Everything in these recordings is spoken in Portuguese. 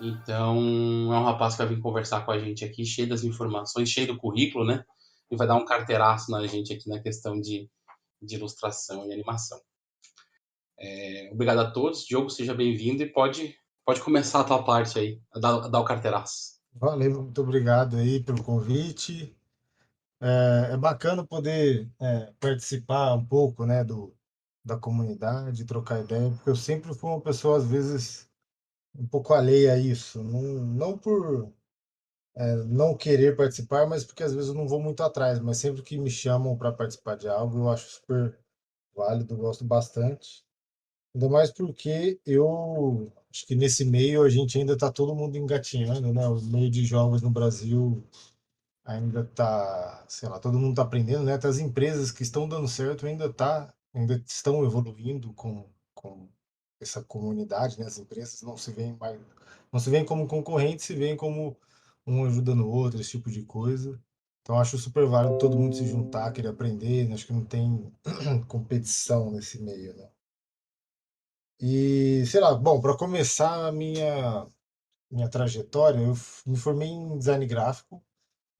Então, é um rapaz que vai vir conversar com a gente aqui, cheio das informações, cheio do currículo, né? E vai dar um carteiraço na gente aqui na questão de ilustração e animação. Obrigado a todos. Diogo, seja bem-vindo e pode começar a tua parte aí, a dar o carteiraço. Valeu, muito obrigado aí pelo convite. É bacana poder participar um pouco, né, da comunidade, trocar ideia, porque eu sempre fui uma pessoa, às vezes, um pouco alheia a isso. Não por não querer participar, mas porque às vezes eu não vou muito atrás, mas sempre que me chamam para participar de algo, eu acho super válido, gosto bastante. Ainda mais porque eu acho que nesse meio a gente ainda está todo mundo engatinhando, né? O meio de jogos no Brasil ainda tá, sei lá, todo mundo tá aprendendo, né? Até as empresas que estão dando certo ainda estão evoluindo com essa comunidade, né? As empresas não se veem como concorrentes, se veem como um ajudando o outro, esse tipo de coisa. Então acho super válido todo mundo se juntar, querer aprender, né? Acho que não tem competição nesse meio, né? E sei lá, bom, para começar a minha trajetória, me formei em design gráfico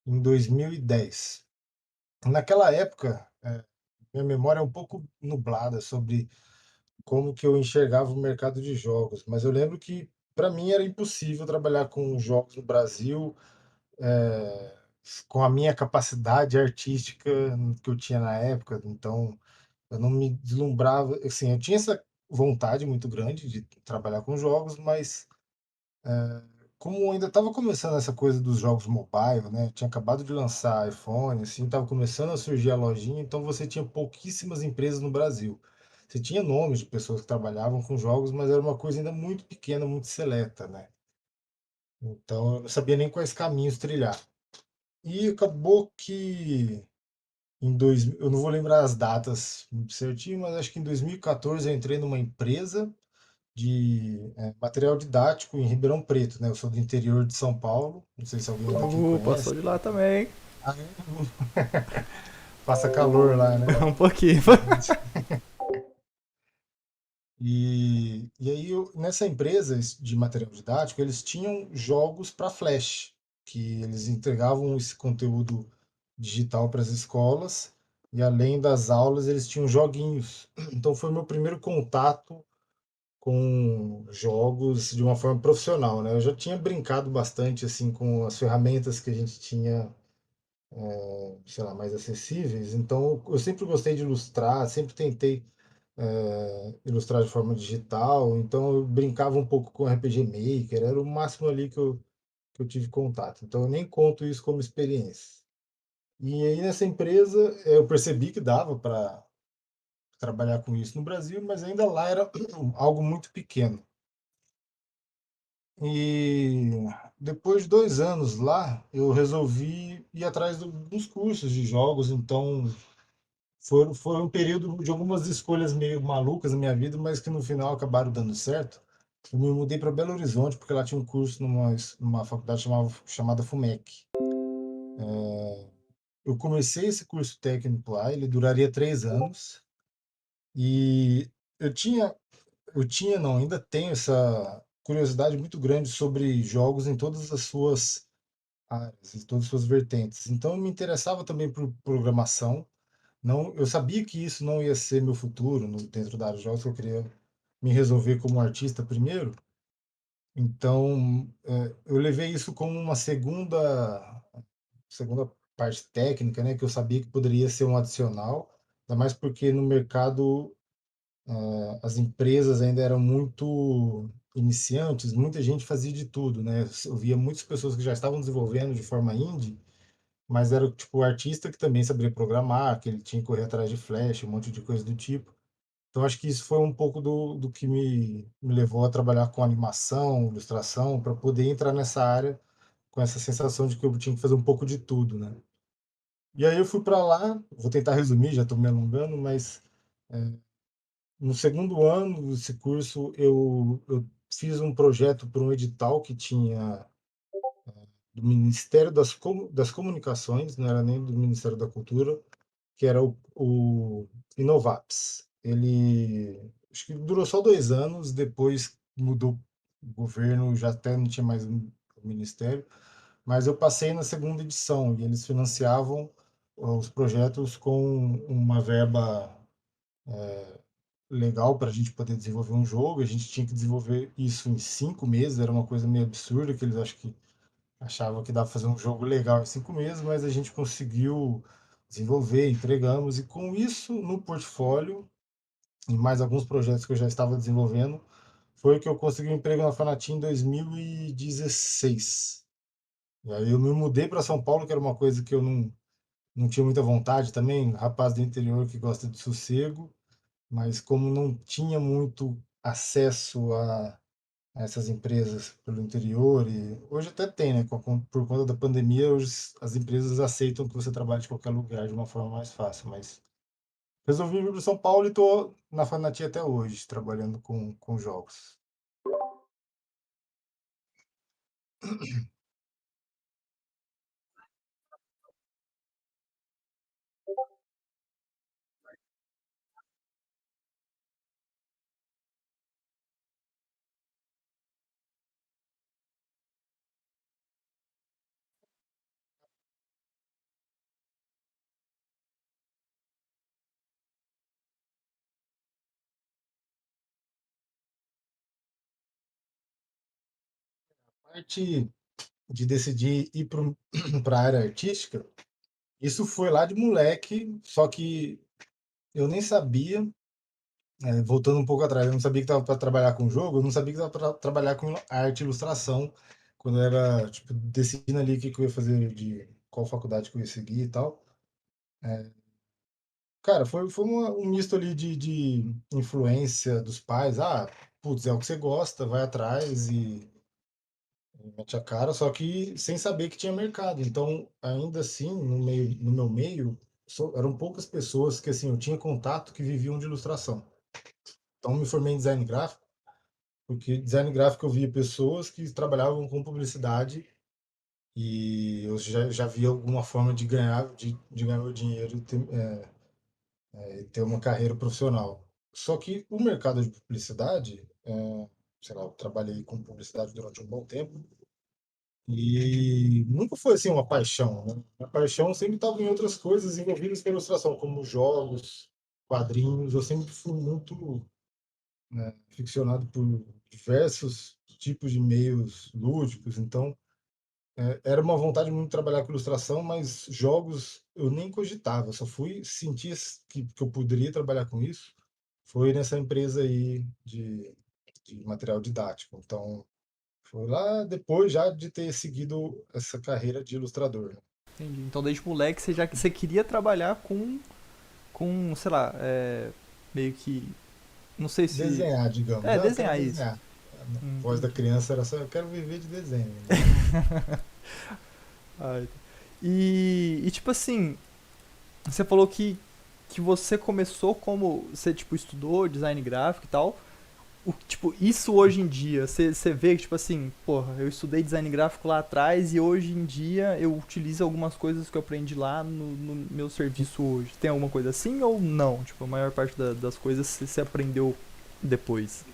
em 2010. Naquela época, minha memória é um pouco nublada sobre como que eu enxergava o mercado de jogos, mas eu lembro que para mim era impossível trabalhar com jogos no Brasil, eh, com a minha capacidade artística que eu tinha na época, então eu não me deslumbrava, assim, eu tinha essa vontade muito grande de trabalhar com jogos, mas como ainda estava começando essa coisa dos jogos mobile, né? Tinha acabado de lançar iPhone, assim, estava começando a surgir a lojinha, então você tinha pouquíssimas empresas no Brasil. Você tinha nomes de pessoas que trabalhavam com jogos, mas era uma coisa ainda muito pequena, muito seleta, né? Então eu não sabia nem quais caminhos trilhar. E acabou que eu não vou lembrar as datas muito certinho, mas acho que em 2014 eu entrei numa empresa de material didático em Ribeirão Preto, né? Eu sou do interior de São Paulo, não sei se alguém daqui conhece. Passou de lá também. Ah, é? Passa calor lá, né? Um pouquinho. E aí, nessa empresa de material didático, eles tinham jogos para Flash, que eles entregavam esse conteúdo digital para as escolas, e além das aulas, eles tinham joguinhos. Então, foi meu primeiro contato com jogos de uma forma profissional, né? Eu já tinha brincado bastante assim com as ferramentas que a gente tinha, sei lá, mais acessíveis. Então, eu sempre gostei de ilustrar, sempre tentei ilustrar de forma digital. Então, eu brincava um pouco com RPG Maker, era o máximo ali que eu tive contato. Então, eu nem conto isso como experiência. E aí, nessa empresa, eu percebi que dava para trabalhar com isso no Brasil, mas ainda lá era algo muito pequeno. E depois de 2 anos lá, eu resolvi ir atrás dos cursos de jogos, então foi um período de algumas escolhas meio malucas na minha vida, mas que no final acabaram dando certo. Eu me mudei para Belo Horizonte porque lá tinha um curso numa faculdade chamada FUMEC. Eu comecei esse curso técnico lá, ele duraria 3 anos, e eu tinha não, ainda tenho essa curiosidade muito grande sobre jogos em todas as suas áreas, em todas as suas vertentes. Então eu me interessava também por programação. Não, eu sabia que isso não ia ser meu futuro dentro da área de jogos, que eu queria me resolver como artista primeiro. Então eu levei isso como uma segunda parte técnica, né, que eu sabia que poderia ser um adicional, ainda mais porque no mercado as empresas ainda eram muito iniciantes, muita gente fazia de tudo, né? Eu via muitas pessoas que já estavam desenvolvendo de forma indie, mas era tipo o artista que também sabia programar, que ele tinha que correr atrás de flash, um monte de coisa do tipo. Então acho que isso foi um pouco do que me levou a trabalhar com animação, ilustração, para poder entrar nessa área com essa sensação de que eu tinha que fazer um pouco de tudo, né? E aí eu fui para lá, vou tentar resumir, já estou me alongando, mas no segundo ano desse curso eu fiz um projeto para um edital que tinha do Ministério das Comunicações, não era nem do Ministério da Cultura, que era o Inovaps. Ele acho que durou só 2 anos, depois mudou o governo já até não tinha mais um ministério, mas eu passei na segunda edição e eles financiavam os projetos com uma verba legal para a gente poder desenvolver um jogo. A gente tinha que desenvolver isso em 5 meses, era uma coisa meio absurda, que eles acho que achavam que dava para fazer um jogo legal em 5 meses, mas a gente conseguiu desenvolver, entregamos, e com isso no portfólio e mais alguns projetos que eu já estava desenvolvendo, foi que eu consegui um emprego na Fanatim em 2016. E aí eu me mudei para São Paulo, que era uma coisa que eu não tinha muita vontade também, rapaz do interior que gosta de sossego, mas como não tinha muito acesso a essas empresas pelo interior, e hoje até tem, né? Por conta da pandemia, hoje as empresas aceitam que você trabalhe de qualquer lugar de uma forma mais fácil, mas resolvi vir para São Paulo e estou na Fanati até hoje, trabalhando com jogos. A parte de decidir ir para a área artística, isso foi lá de moleque, só que eu nem sabia, voltando um pouco atrás, eu não sabia que estava para trabalhar com jogo, eu não sabia que estava para trabalhar com arte e ilustração, quando eu era, tipo, decidindo ali o que eu ia fazer, de qual faculdade que eu ia seguir e tal. Cara, foi um misto ali de influência dos pais. Ah, putz, é o que você gosta, vai atrás e mete a cara, só que sem saber que tinha mercado. Então, ainda assim, no meu meio, eram poucas pessoas que assim eu tinha contato que viviam de ilustração. Então, me formei em design gráfico, porque design gráfico eu via pessoas que trabalhavam com publicidade e eu já via alguma forma de ganhar meu dinheiro e ter uma carreira profissional. Só que o mercado de publicidade, sei lá, eu trabalhei com publicidade durante um bom tempo, e nunca foi assim uma paixão, né? A paixão sempre estava em outras coisas envolvidas com a ilustração, como jogos, quadrinhos. Eu sempre fui muito, né, ficcionado por diversos tipos de meios lúdicos. Então, era uma vontade muito de trabalhar com ilustração, mas jogos eu nem cogitava. Eu só fui sentir que eu poderia trabalhar com isso. Foi nessa empresa aí de material didático. Então, foi lá depois já de ter seguido essa carreira de ilustrador, né? Entendi. Então desde moleque você queria trabalhar com sei lá, meio que. Não sei se. Desenhar, digamos. É, Ah, eu quero desenhar isso. desenhar. A voz da Entendi. criança era só, eu quero viver de desenho, né? Ai. E tipo assim, você falou que você começou como. Você tipo, estudou design gráfico e tal. Tipo, isso hoje em dia, você vê que, tipo assim, porra, eu estudei design gráfico lá atrás e hoje em dia eu utilizo algumas coisas que eu aprendi lá no meu serviço hoje. Tem alguma coisa assim ou não? Tipo, a maior parte das coisas você aprendeu depois.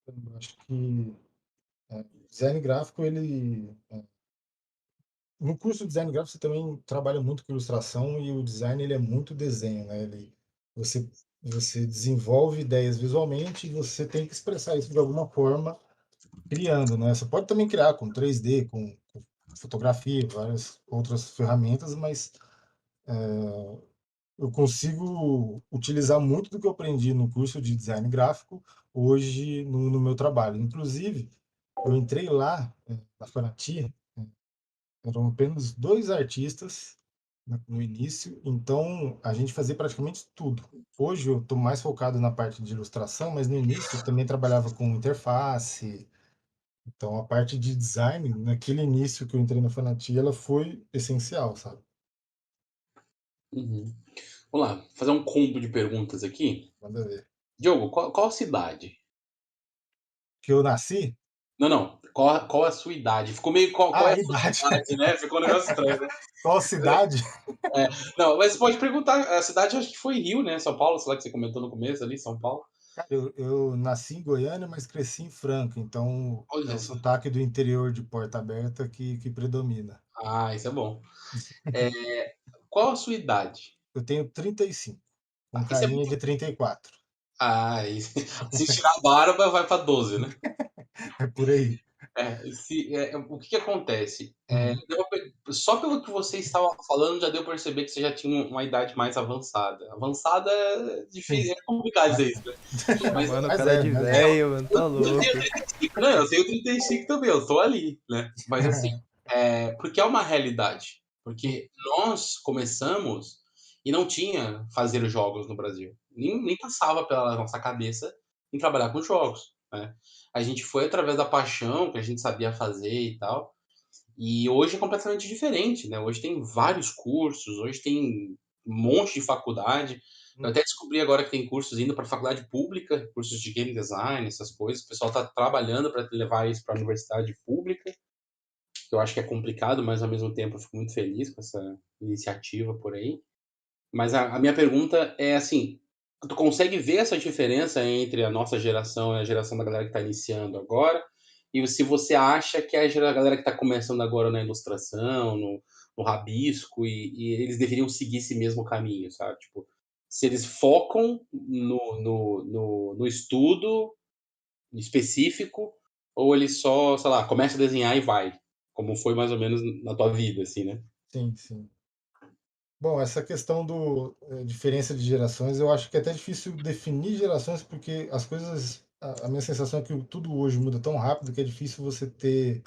Eu acho que design gráfico, ele. No curso de design gráfico, você também trabalha muito com ilustração e o design ele é muito desenho, né? Você, você desenvolve ideias visualmente e você tem que expressar isso de alguma forma criando, né? Você pode também criar com 3D, com fotografia, várias outras ferramentas, mas eu consigo utilizar muito do que eu aprendi no curso de design gráfico hoje no meu trabalho. Inclusive, eu entrei lá, na Fanati, eram apenas 2 artistas no início, então a gente fazia praticamente tudo. Hoje eu estou mais focado na parte de ilustração, mas no início eu também trabalhava com interface. Então a parte de design, naquele início que eu entrei na Fanati, ela foi essencial, sabe? Uhum. Vamos lá, fazer um combo de perguntas aqui. Manda ver. Diogo, qual a cidade? Que eu nasci? Não, não. Qual a sua idade? Ficou meio. Qual Ah, é a a sua idade. cidade, né? Ficou um negócio estranho, né? Qual cidade? É, não, mas você pode perguntar. A cidade acho que foi Rio, né? São Paulo, sei lá que você comentou no começo ali, São Paulo. Cara, eu nasci em Goiânia, mas cresci em Franca, então é Olha o só. sotaque do interior de Porta Aberta que predomina. Ah, isso é bom. É, qual a sua idade? Eu tenho 35, com Isso é carinha de 34. Ah, isso. Se tirar a barba, vai para 12, né? É por aí. O que que acontece? Uhum. Só pelo que você estava falando, já deu para perceber que você já tinha uma idade mais avançada. Avançada é Sim. difícil, é complicado Mas, dizer isso, né? Mas Mano, o mas cara é é, de mas é. velho, mano, tá eu tenho louco. 35, né? Eu tenho 35 também, eu tô ali, né? Mas assim, porque é uma realidade. Porque nós começamos e não tinha fazer jogos no Brasil. Nem passava pela nossa cabeça em trabalhar com jogos, né? A gente foi através da paixão que a gente sabia fazer e tal. E hoje é completamente diferente, né? Hoje tem vários cursos, hoje tem um monte de faculdade. Eu até descobri agora que tem cursos indo para faculdade pública, cursos de game design, essas coisas. O pessoal está trabalhando para levar isso para a universidade pública, que eu acho que é complicado, mas ao mesmo tempo eu fico muito feliz com essa iniciativa por aí. Mas a minha pergunta é assim, tu consegue ver essa diferença entre a nossa geração e a geração da galera que está iniciando agora? E se você acha que a galera que está começando agora na ilustração, no rabisco, e eles deveriam seguir esse mesmo caminho, sabe? Tipo, se eles focam no estudo específico, ou eles só, sei lá, começam a desenhar e vai, como foi mais ou menos na tua vida, assim, né? Sim, sim. Bom, essa questão do diferença de gerações, eu acho que é até difícil definir gerações, porque as coisas, a minha sensação é que tudo hoje muda tão rápido que é difícil você ter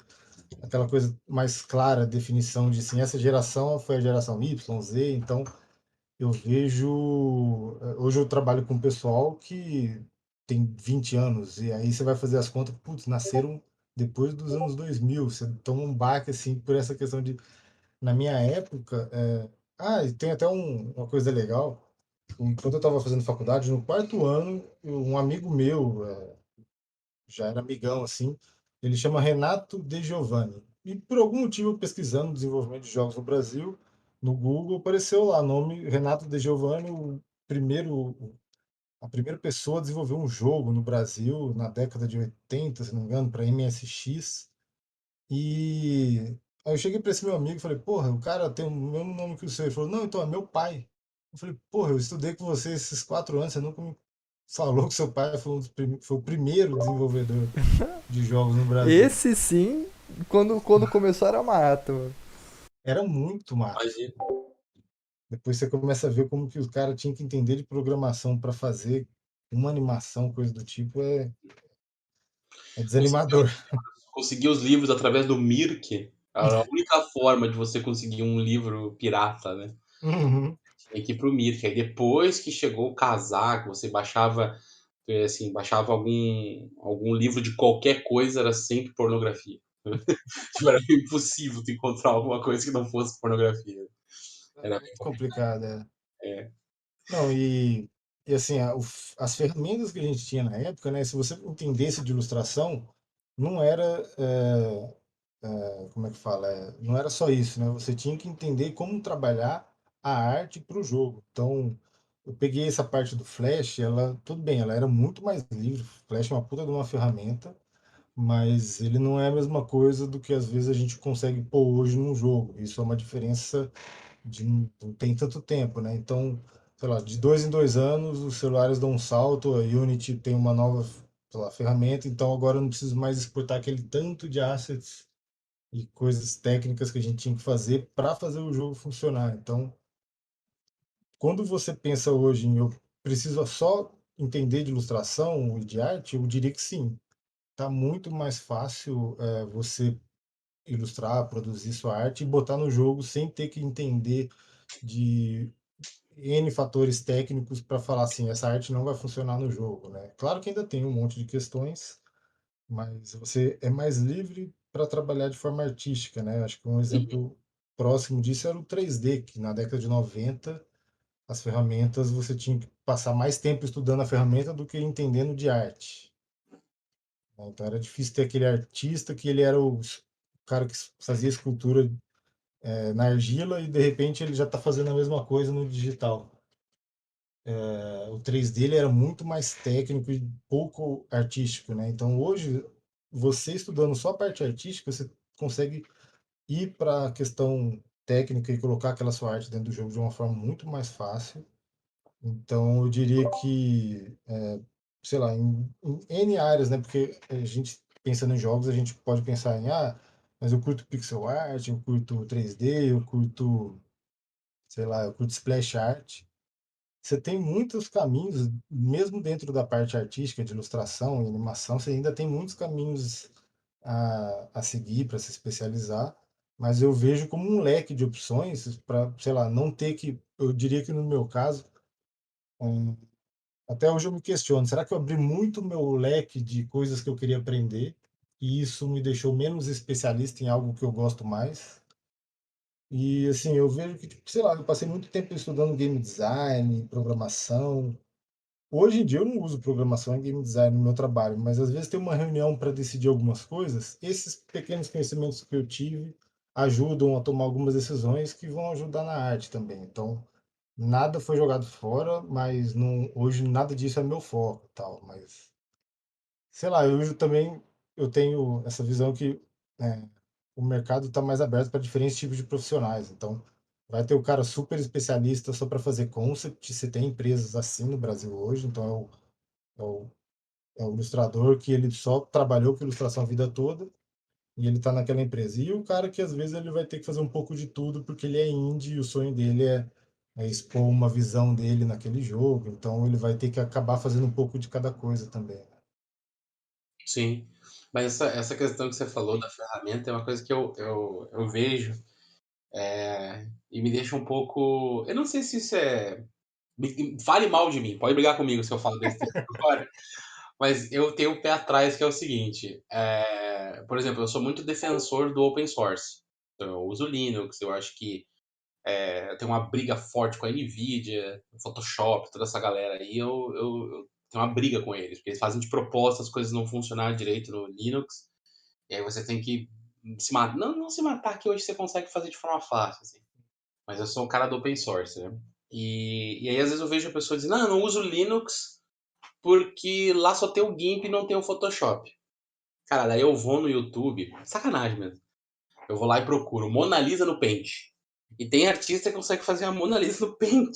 aquela coisa mais clara, definição de assim, essa geração foi a geração Y, Z, então eu vejo, hoje eu trabalho com pessoal que tem 20 anos, e aí você vai fazer as contas, putz, nasceram depois dos anos 2000, você toma um baque assim por essa questão de na minha época, e tem até uma coisa legal. Quando eu estava fazendo faculdade, no quarto ano, um amigo meu, já era amigão assim, ele chama Renato De Giovanni. E por algum motivo, pesquisando desenvolvimento de jogos no Brasil, no Google apareceu lá o nome Renato De Giovanni, primeiro, a primeira pessoa a desenvolver um jogo no Brasil na década de 80, se não me engano, para MSX. E aí eu cheguei pra esse meu amigo e falei, porra, o cara tem o mesmo nome que o seu. Ele falou, não, então é meu pai. Eu falei, porra, eu estudei com você esses 4 anos, você nunca me falou que seu pai foi, foi o primeiro desenvolvedor de jogos no Brasil. Esse sim, quando começou era mato, mano. Era muito mato. Imagina. Depois você começa a ver como que os caras tinham que entender de programação para fazer uma animação, coisa do tipo, é desanimador. Conseguir os livros através do Mirk era a única forma de você conseguir um livro pirata, né? Uhum. Tinha que ir pro Mirk. Aí depois que chegou o casaco, você baixava, assim, baixava algum livro de qualquer coisa, era sempre pornografia. Tipo, era impossível tu encontrar alguma coisa que não fosse pornografia. Era Era bem muito complicado. complicado, é. É. Não, e assim, as ferramentas que a gente tinha na época, né, se você entendesse de ilustração, não era, como é que fala, não era só isso, né, você tinha que entender como trabalhar a arte para o jogo. Então, eu peguei essa parte do Flash, ela, tudo bem, ela era muito mais livre, Flash é uma puta de uma ferramenta, mas ele não é a mesma coisa do que às vezes a gente consegue pôr hoje num jogo. Isso é uma diferença de não tem tanto tempo, né? Então, sei lá, de 2 em 2 anos os celulares dão um salto, a Unity tem uma nova, sei lá, ferramenta, então agora eu não preciso mais exportar aquele tanto de assets e coisas técnicas que a gente tinha que fazer para fazer o jogo funcionar. Então, quando você pensa hoje em eu preciso só entender de ilustração e de arte, eu diria que sim. Tá muito mais fácil você ilustrar, produzir sua arte e botar no jogo sem ter que entender de N fatores técnicos para falar assim, essa arte não vai funcionar no jogo, né? Claro que ainda tem um monte de questões, mas você é mais livre para trabalhar de forma artística, né? Acho que um exemplo próximo disso era o 3D, que na década de 90 as ferramentas você tinha que passar mais tempo estudando a ferramenta do que entendendo de arte, né? Então era difícil ter aquele artista que ele era o cara que fazia escultura na argila e de repente ele já está fazendo a mesma coisa no digital. o 3D ele era muito mais técnico e pouco artístico, né? Então hoje, você estudando só a parte artística, você consegue ir para a questão técnica e colocar aquela sua arte dentro do jogo de uma forma muito mais fácil. Então eu diria que, sei lá, em N áreas, né? Porque a gente pensando em jogos, a gente pode pensar em, mas eu curto pixel art, eu curto 3D, eu curto, sei lá, eu curto splash art. Você tem muitos caminhos, mesmo dentro da parte artística, de ilustração e animação, você ainda tem muitos caminhos a seguir para se especializar, mas eu vejo como um leque de opções para, sei lá, não ter que. Eu diria que no meu caso, hum, até hoje eu me questiono: será que eu abri muito meu leque de coisas que eu queria aprender e isso me deixou menos especialista em algo que eu gosto mais? E assim, eu vejo que, tipo, sei lá, eu passei muito tempo estudando game design, programação. Hoje em dia eu não uso programação e game design no meu trabalho, mas às vezes tem uma reunião para decidir algumas coisas. Esses pequenos conhecimentos que eu tive ajudam a tomar algumas decisões que vão ajudar na arte também. Então, nada foi jogado fora, mas não, hoje nada disso é meu foco, tal. Mas sei lá, eu hoje também eu tenho essa visão que, né, o mercado está mais aberto para diferentes tipos de profissionais. Então, vai ter o cara super especialista só para fazer concept. Você tem empresas assim no Brasil hoje, então é o, é o ilustrador que ele só trabalhou com ilustração a vida toda e ele está naquela empresa. E o cara que às vezes ele vai ter que fazer um pouco de tudo porque ele é indie e o sonho dele é expor uma visão dele naquele jogo. Então, ele vai ter que acabar fazendo um pouco de cada coisa também, né? Sim. Mas essa questão que você falou da ferramenta é uma coisa que eu vejo e me deixa um pouco. Eu não sei se isso é. Fale mal de mim, pode brigar comigo se eu falo besteira agora. Mas eu tenho o pé atrás, que é o seguinte: por exemplo, eu sou muito defensor do open source. Então, eu uso Linux, eu acho que tem uma briga forte com a Nvidia, o Photoshop, toda essa galera aí, eu tenho uma briga com eles, porque eles fazem de propósito as coisas não funcionarem direito no Linux, e aí você tem que se matar. Não, não se matar, que hoje você consegue fazer de forma fácil, assim. Mas eu sou um cara do open source, né? E aí às vezes eu vejo a pessoa dizendo, não, eu não uso Linux porque lá só tem o GIMP e não tem o Photoshop. Cara, daí eu vou no YouTube, sacanagem mesmo. Eu vou lá e procuro Mona Lisa no Paint. E tem artista que consegue fazer a Mona Lisa no Paint.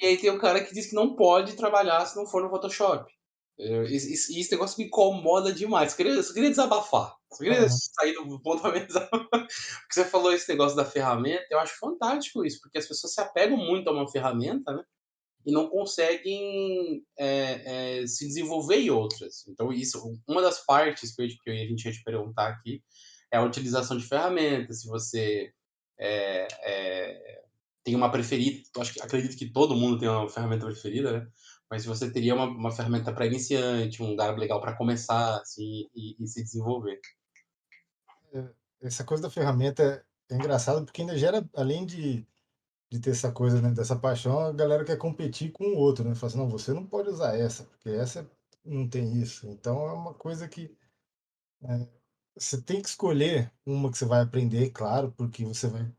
E aí tem o cara que diz que não pode trabalhar se não for no Photoshop. Esse negócio me incomoda demais. Eu só queria desabafar. Só queria Aham. sair do ponto pra mesa. Porque você falou esse negócio da ferramenta, eu acho fantástico isso, porque as pessoas se apegam muito a uma ferramenta, né? E não conseguem se desenvolver em outras. Então, isso, uma das partes que a gente ia te perguntar aqui é a utilização de ferramentas. Se você é, é, tem uma preferida, acredito que todo mundo tem uma ferramenta preferida, né? Mas se você teria uma ferramenta para iniciante, um lugar legal para começar assim, e se desenvolver. Essa coisa da ferramenta é engraçado porque ainda gera, além de ter essa coisa, né, dessa paixão, a galera quer competir com o outro, né? Fala assim, não, você não pode usar essa, porque essa não tem isso. Então é uma coisa que você tem que escolher uma que você vai aprender, claro, porque você vai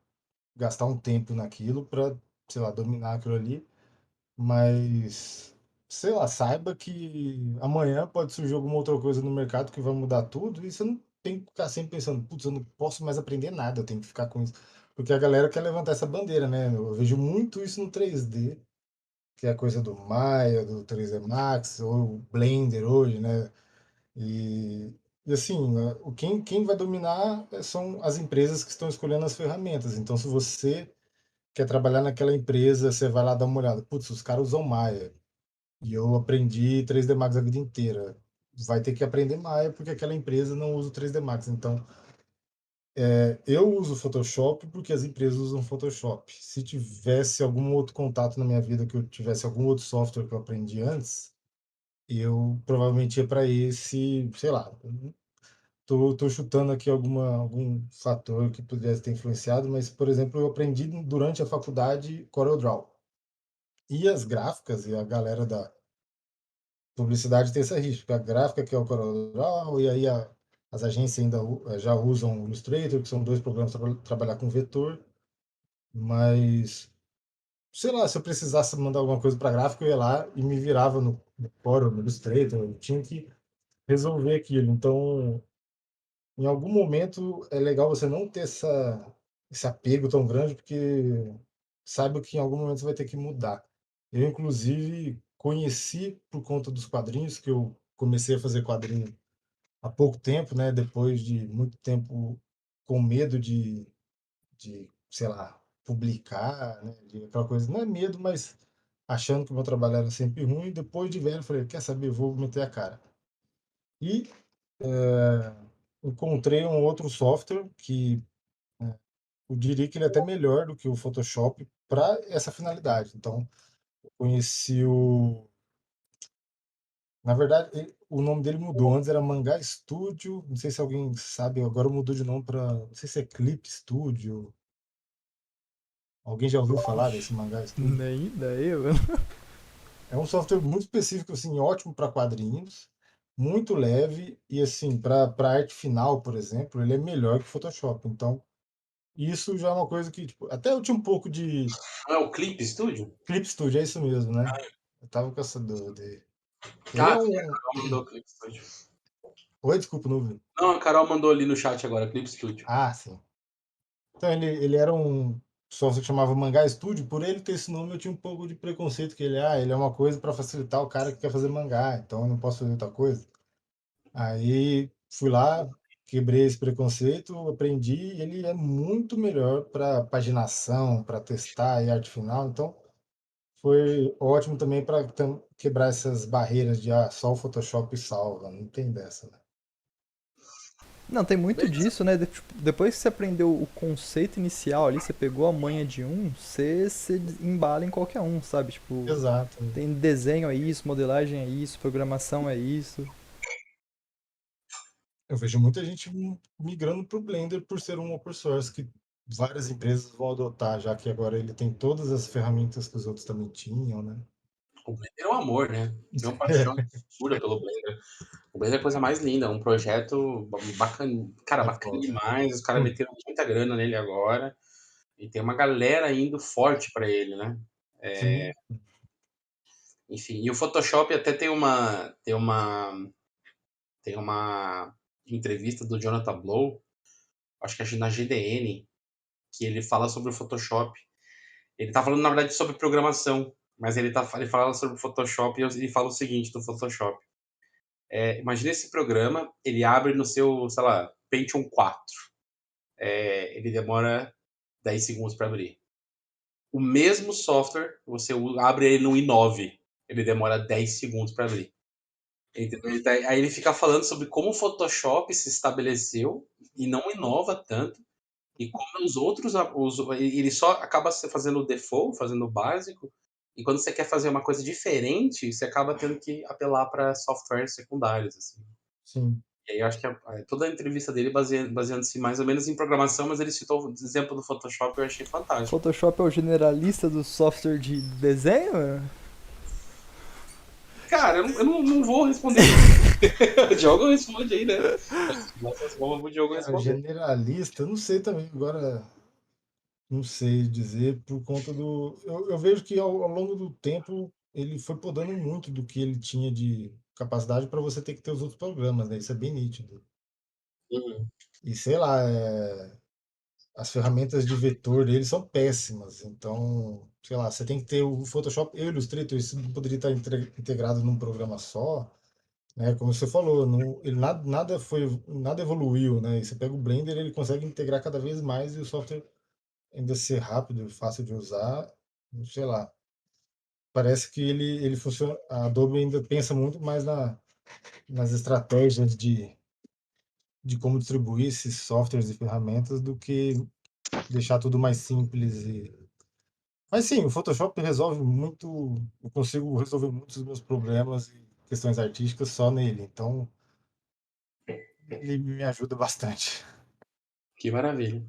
gastar um tempo naquilo para, sei lá, dominar aquilo ali. Mas, sei lá, saiba que amanhã pode surgir alguma outra coisa no mercado que vai mudar tudo e você não tem que ficar sempre pensando, putz, eu não posso mais aprender nada, eu tenho que ficar com isso. Porque a galera quer levantar essa bandeira, né? Eu vejo muito isso no 3D, que é a coisa do Maya, do 3D Max, ou o Blender hoje, né? E, e assim, né, quem vai dominar são as empresas que estão escolhendo as ferramentas. Então, se você quer trabalhar naquela empresa, você vai lá dar uma olhada. Putz, os caras usam Maya. E eu aprendi 3D Max a vida inteira. Vai ter que aprender Maya porque aquela empresa não usa o 3D Max. Então, eu uso Photoshop porque as empresas usam Photoshop. Se tivesse algum outro contato na minha vida que eu tivesse algum outro software que eu aprendi antes, eu provavelmente ia para esse, sei lá. Tô chutando aqui algum fator que pudesse ter influenciado, mas, por exemplo, eu aprendi durante a faculdade CorelDRAW. E as gráficas e a galera da publicidade tem essa rixa, porque a gráfica que é o CorelDRAW, e aí as agências ainda já usam o Illustrator, que são dois programas para trabalhar com vetor, mas sei lá, se eu precisasse mandar alguma coisa para gráfico, eu ia lá e me virava no Corel, no Illustrator, eu tinha que resolver aquilo. Então, em algum momento, é legal você não ter esse apego tão grande, porque saiba que em algum momento você vai ter que mudar. Eu, inclusive, conheci por conta dos quadrinhos, que eu comecei a fazer quadrinho há pouco tempo, né? Depois de muito tempo com medo de sei lá, publicar, né? De aquela coisa. Não é medo, mas achando que o meu trabalho era sempre ruim. Depois de velho, eu falei, quer saber, vou meter a cara. E encontrei um outro software que eu diria que ele é até melhor do que o Photoshop para essa finalidade. Então, eu conheci o. Na verdade, o nome dele mudou. Antes era Mangá Studio. Não sei se alguém sabe, agora mudou de nome para. Não sei se é Clip Studio. Alguém já ouviu falar desse Mangá Studio? Nem ideia, mano. É um software muito específico, assim, ótimo para quadrinhos, muito leve e, assim, para arte final, por exemplo, ele é melhor que o Photoshop. Então, isso já é uma coisa que, tipo, até eu tinha um pouco de Não é o Clip Studio? Clip Studio, é isso mesmo, né? Eu tava com essa dúvida aí. Ele é Ah, sim, a um. Carol mandou o Clip Studio. Oi, desculpa, não vi. Não, a Carol mandou ali no chat agora, Clip Studio. Ah, sim. Então, ele era um software que chamava Mangá Studio. Por ele ter esse nome, eu tinha um pouco de preconceito, que ele é uma coisa para facilitar o cara que quer fazer mangá, então eu não posso fazer outra coisa. Aí fui lá, quebrei esse preconceito, aprendi, e ele é muito melhor para paginação, para testar e arte final. Então, foi ótimo também para quebrar essas barreiras de só o Photoshop salva, não tem dessa, né? Não, tem muito Beleza. disso, né? Tipo, depois que você aprendeu o conceito inicial ali, você pegou a manha de um, você embala em qualquer um, sabe? Tipo, Exato. tem desenho é isso, modelagem é isso, programação é isso. Eu vejo muita gente migrando para o Blender por ser um open source que várias empresas vão adotar, já que agora ele tem todas as ferramentas que os outros também tinham, né? O Blender é um amor, né? Tenho uma paixão pura pelo Blender. O Blender é a coisa mais linda, é um projeto bacana, cara, É bacana foda. demais. Os caras meteram muita grana nele agora e tem uma galera indo forte para ele, né? Sim, Enfim, e o Photoshop até tem uma entrevista do Jonathan Blow, acho que é na GDN, que ele fala sobre o Photoshop. Ele tá falando, na verdade, sobre programação, mas ele fala sobre o Photoshop e ele fala o seguinte do Photoshop. Imagina esse programa, ele abre no seu, sei lá, Pentium 4. Ele demora 10 segundos para abrir. O mesmo software, você abre ele no i9, ele demora 10 segundos para abrir. Entendeu? Aí ele fica falando sobre como o Photoshop se estabeleceu e não inova tanto, e como os outros, ele só acaba fazendo o default, fazendo o básico, e quando você quer fazer uma coisa diferente, você acaba tendo que apelar para softwares secundários, assim. sim. E aí eu acho que toda a entrevista dele baseando-se mais ou menos em programação, mas ele citou o exemplo do Photoshop, eu achei fantástico. Photoshop é o generalista do software de desenho? Mano? Cara, eu não vou responder. O Diogo responde aí, né? Nossas bombas, o Diogo Cara, responder. generalista, não sei também, agora não sei dizer por conta do. Eu vejo que ao longo do tempo ele foi podando muito do que ele tinha de capacidade para você ter que ter os outros programas, né? Isso é bem nítido. Uhum. E sei lá, as ferramentas de vetor dele são péssimas. Então, sei lá, você tem que ter o Photoshop e o Illustrator, isso não poderia estar integrado num programa só, né? Como você falou, não, ele nada evoluiu, né? E você pega o Blender, ele consegue integrar cada vez mais e o software ainda ser rápido, fácil de usar, sei lá. Parece que ele funciona. A Adobe ainda pensa muito mais nas estratégias de como distribuir esses softwares e ferramentas do que deixar tudo mais simples. Mas sim, o Photoshop resolve muito. Eu consigo resolver muitos dos meus problemas e questões artísticas só nele. Então, ele me ajuda bastante. Que maravilha.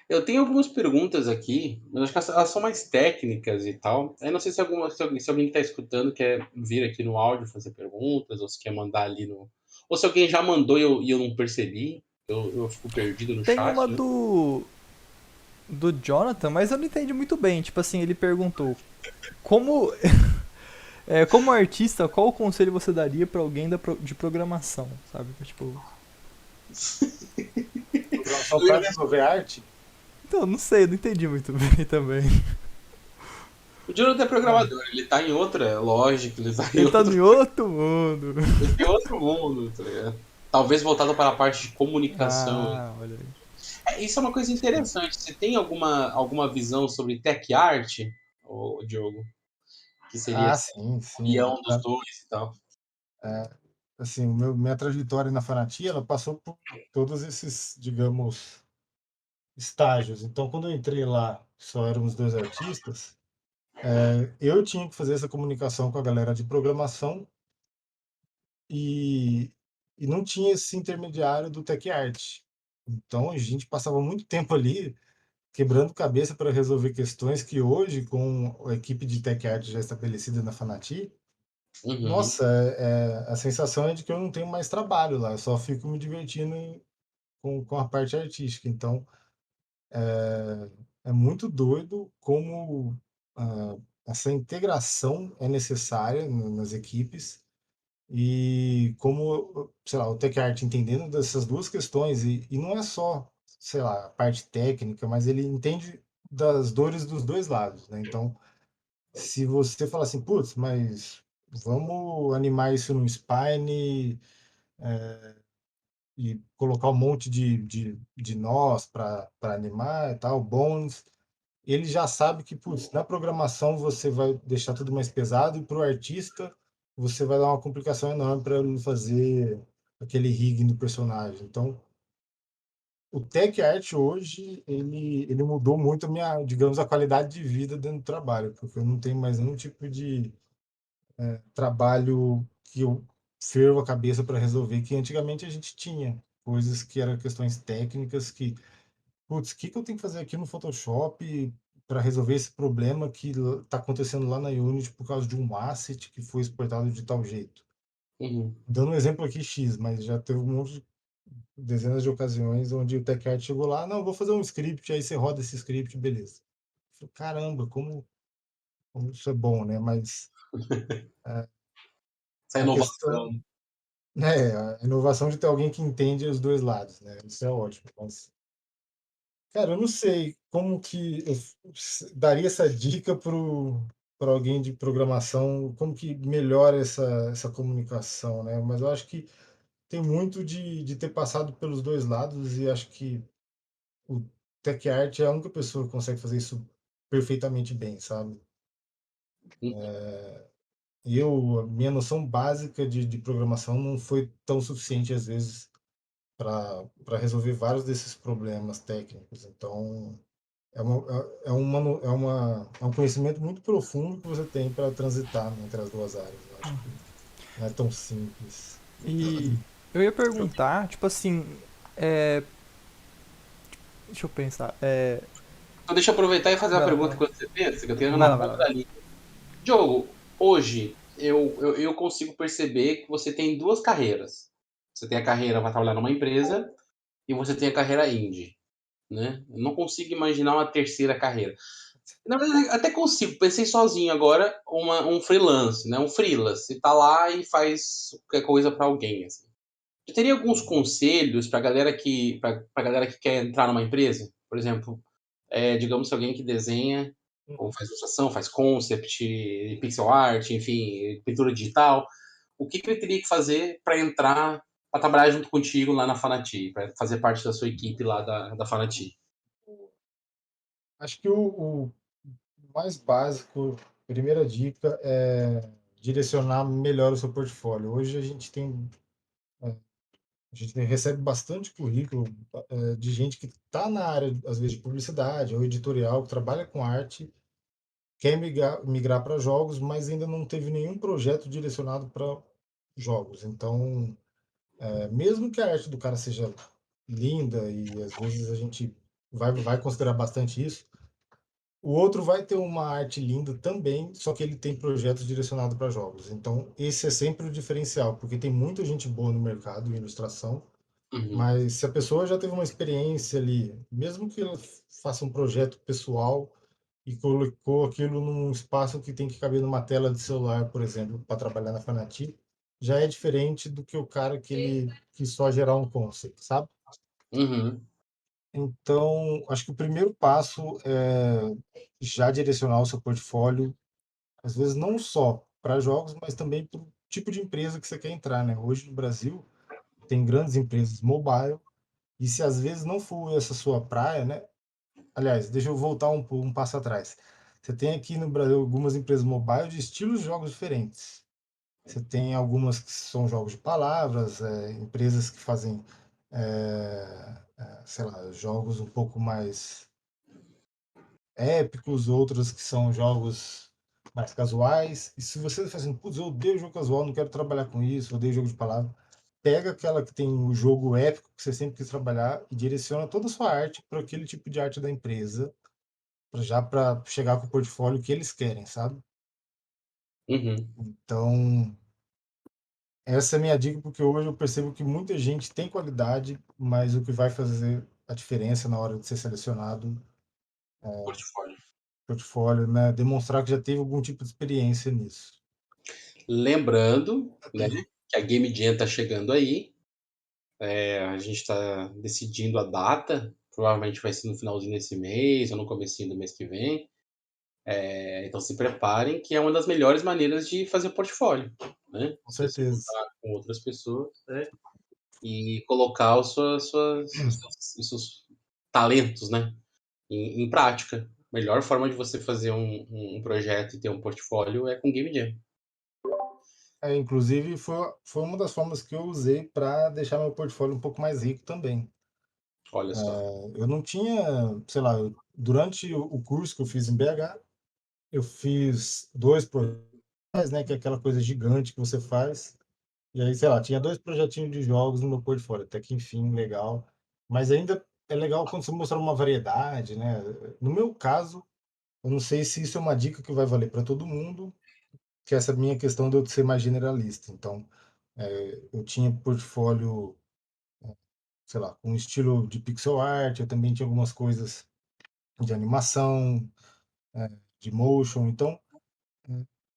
Eu tenho algumas perguntas aqui, mas acho que elas são mais técnicas e tal. Eu não sei se alguém que está escutando quer vir aqui no áudio fazer perguntas, ou se quer mandar ali no. Ou se alguém já mandou e eu não percebi. Eu fico perdido no Tem uma chat, né? do. do Jonathan, mas eu não entendi muito bem. Tipo assim, ele perguntou como, como artista, qual o conselho você daria pra alguém de programação, sabe? Tipo, Programação para desenvolver arte? então, não sei, não entendi muito bem também. O Jonathan é Ah, programador, ele tá em outra lógica, ele tá em Ele tá outro, em outro mundo. ele tem outro mundo, tá ligado? Talvez voltado para a parte de comunicação. Ah, olha aí. Isso é uma coisa interessante. Você tem alguma visão sobre tech art, o Diogo? Que seria essa sim, sim. união dos dois e tal. Assim, minha trajetória na Fanati, ela passou por todos esses, digamos, estágios. Então, quando eu entrei lá, só éramos dois artistas, eu tinha que fazer essa comunicação com a galera de programação e, e não tinha esse intermediário do Tech Art. Então, a gente passava muito tempo ali quebrando cabeça para resolver questões que hoje, com a equipe de Tech Art já estabelecida na Fanati, Uhum, nossa, a sensação é de que eu não tenho mais trabalho lá, eu só fico me divertindo com a parte artística. Então, é muito doido como essa integração é necessária nas equipes e como, sei lá, o Tech Art entendendo dessas duas questões, e não é só, sei lá, a parte técnica, mas ele entende das dores dos dois lados, né? Então, se você fala assim, putz, mas vamos animar isso no Spine e colocar um monte de nós para animar e tal, bones, ele já sabe que, putz, na programação você vai deixar tudo mais pesado e para o artista você vai dar uma complicação enorme para ele fazer aquele rig do personagem. Então, o Tech Art hoje, ele mudou muito a minha, digamos, a qualidade de vida dentro do trabalho, porque eu não tenho mais nenhum tipo de trabalho que eu fervo a cabeça para resolver, que antigamente a gente tinha. Coisas que eram questões técnicas que, putz, o que que eu tenho que fazer aqui no Photoshop para resolver esse problema que está acontecendo lá na Unity por causa de um asset que foi exportado de tal jeito? uhum, Dando um exemplo aqui X, mas já teve um monte de dezenas de ocasiões onde o TechArt chegou lá, não, vou fazer um script, aí você roda esse script, beleza. Eu falei, caramba, como isso é bom, né? Mas essa a questão, inovação. né, a inovação de ter alguém que entende os dois lados, né? Isso é ótimo. Mas, cara, eu não sei como que eu daria essa dica para alguém de programação, como que melhora essa comunicação, né? Mas eu acho que tem muito de ter passado pelos dois lados e acho que o Tech Art é a única pessoa que consegue fazer isso perfeitamente bem, sabe? A minha noção básica de programação não foi tão suficiente às vezes para resolver vários desses problemas técnicos. Então, é um conhecimento muito profundo que você tem para transitar entre as duas áreas. Eu acho que não é tão simples. E eu ia perguntar, tipo assim, é, deixa eu pensar. Então deixa eu aproveitar e fazer uma Vai lá, vai pergunta lá. enquanto você pensa, que eu tenho Vai lá, na vai ponta lá. da língua. Diogo, hoje eu consigo perceber que você tem duas carreiras. Você tem a carreira para trabalhar numa empresa e você tem a carreira indie, né? Eu não consigo imaginar uma terceira carreira. Na verdade, até consigo. Pensei sozinho agora um freelance, né? Um freelance. Você tá lá e faz qualquer coisa para alguém, assim. Você teria alguns conselhos para galera que quer entrar numa empresa? Por exemplo, digamos que alguém que desenha ou faz ilustração, faz concept, pixel art, enfim, pintura digital. O que ele teria que fazer para entrar, para trabalhar junto contigo lá na Fanati, para fazer parte da sua equipe lá da Fanati? Acho que o mais básico, primeira dica é direcionar melhor o seu portfólio. Hoje a gente recebe bastante currículo de gente que está na área, às vezes, de publicidade ou editorial, que trabalha com arte, quer migrar para jogos, mas ainda não teve nenhum projeto direcionado para jogos. Então, mesmo que a arte do cara seja linda, e às vezes a gente vai considerar bastante isso, o outro vai ter uma arte linda também, só que ele tem projetos direcionados para jogos. Então, esse é sempre o diferencial, porque tem muita gente boa no mercado em ilustração, Uhum. Mas se a pessoa já teve uma experiência ali, mesmo que ela faça um projeto pessoal e colocou aquilo num espaço que tem que caber numa tela de celular, por exemplo, para trabalhar na Fanati, já é diferente do que o cara que ele quis só gerar um conceito, sabe? Uhum. Então, acho que o primeiro passo é já direcionar o seu portfólio, às vezes não só para jogos, mas também para o tipo de empresa que você quer entrar, né? Hoje no Brasil tem grandes empresas mobile, e se às vezes não for essa sua praia, né? Aliás, deixa eu voltar um passo atrás. Você tem aqui no Brasil algumas empresas mobile de estilos de jogos diferentes. Você tem algumas que são jogos de palavras, empresas que fazem, sei lá, jogos um pouco mais épicos, outras que são jogos mais casuais. E se você fala assim, putz, eu odeio jogo casual, não quero trabalhar com isso, odeio jogo de palavra, pega aquela que tem o jogo épico que você sempre quis trabalhar e direciona toda a sua arte para aquele tipo de arte da empresa, já para chegar com o portfólio que eles querem, sabe? Uhum. Então, essa é a minha dica, porque hoje eu percebo que muita gente tem qualidade, mas o que vai fazer a diferença na hora de ser selecionado Portfólio. portfólio, né? Demonstrar que já teve algum tipo de experiência nisso. Lembrando, né, que a Game Jam tá chegando aí. A gente está decidindo a data. Provavelmente vai ser no finalzinho desse mês ou no comecinho do mês que vem. Então se preparem, que é uma das melhores maneiras de fazer portfólio, né? Com Você se certeza. juntar com outras pessoas, né? E colocar os seus talentos, né? Em prática. Melhor forma de você fazer um projeto e ter um portfólio é com Game Jam. Inclusive, foi uma das formas que eu usei para deixar meu portfólio um pouco mais rico também. Olha só. Eu não tinha, sei lá, durante o curso que eu fiz em BH, eu fiz dois projetos, né, que é aquela coisa gigante que você faz. E aí, sei lá, tinha dois projetinhos de jogos no meu portfólio, até que enfim, legal. Mas ainda é legal quando você mostrar uma variedade, né? No meu caso, eu não sei se isso é uma dica que vai valer para todo mundo, que é essa minha questão de eu ser mais generalista. Então, eu tinha portfólio, sei lá, com estilo de pixel art, eu também tinha algumas coisas de animação, de motion. Então,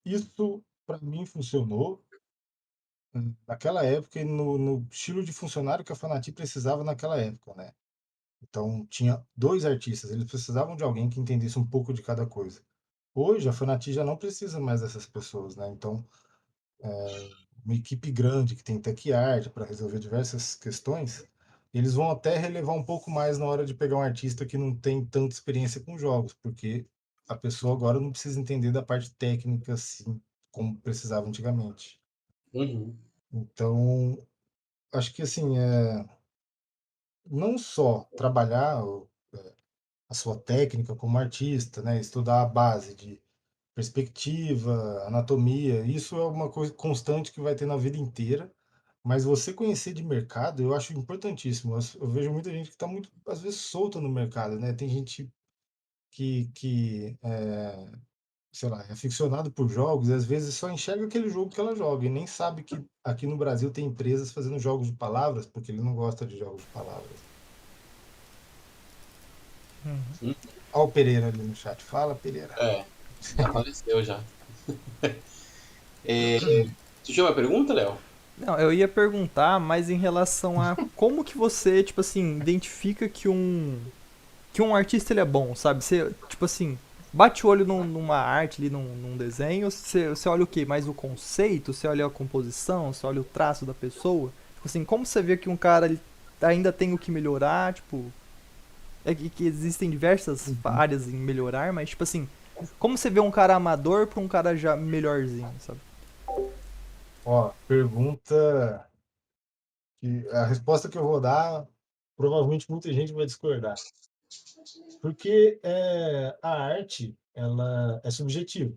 isso para mim funcionou naquela época e no estilo de funcionário que a Fanati precisava naquela época, né? Então, tinha dois artistas, eles precisavam de alguém que entendesse um pouco de cada coisa. Hoje, a Fanati já não precisa mais dessas pessoas, né? Então, uma equipe grande que tem tech art para resolver diversas questões, eles vão até relevar um pouco mais na hora de pegar um artista que não tem tanta experiência com jogos, porque a pessoa agora não precisa entender da parte técnica assim como precisava antigamente. Uhum. Então, acho que assim, não só trabalhar a sua técnica como artista, né, estudar a base de perspectiva, anatomia, isso é uma coisa constante que vai ter na vida inteira. Mas você conhecer de mercado, eu acho importantíssimo. Eu vejo muita gente que está muito, às vezes, solta no mercado, né? Tem gente que sei lá, é aficionado por jogos e às vezes só enxerga aquele jogo que ela joga e nem sabe que aqui no Brasil tem empresas fazendo jogos de palavras, porque ele não gosta de jogos de palavras. Hum. Olha o Pereira ali no chat. Fala, Pereira. Apareceu já. Tu tinha uma pergunta, Léo? Não, eu ia perguntar, mas em relação a como que você, tipo assim, identifica que um artista ele é bom, sabe? Você, tipo assim, bate o olho numa arte ali, num desenho, você olha o quê? Mais o conceito? Você olha a composição? Você olha o traço da pessoa? Tipo assim, como você vê que um cara ele ainda tem o que melhorar? Tipo, que existem diversas Uhum. áreas em melhorar, mas tipo assim, como você vê um cara amador pra um cara já melhorzinho, sabe? Ó, pergunta que a resposta que eu vou dar, provavelmente muita gente vai discordar. Porque a arte, ela é subjetiva.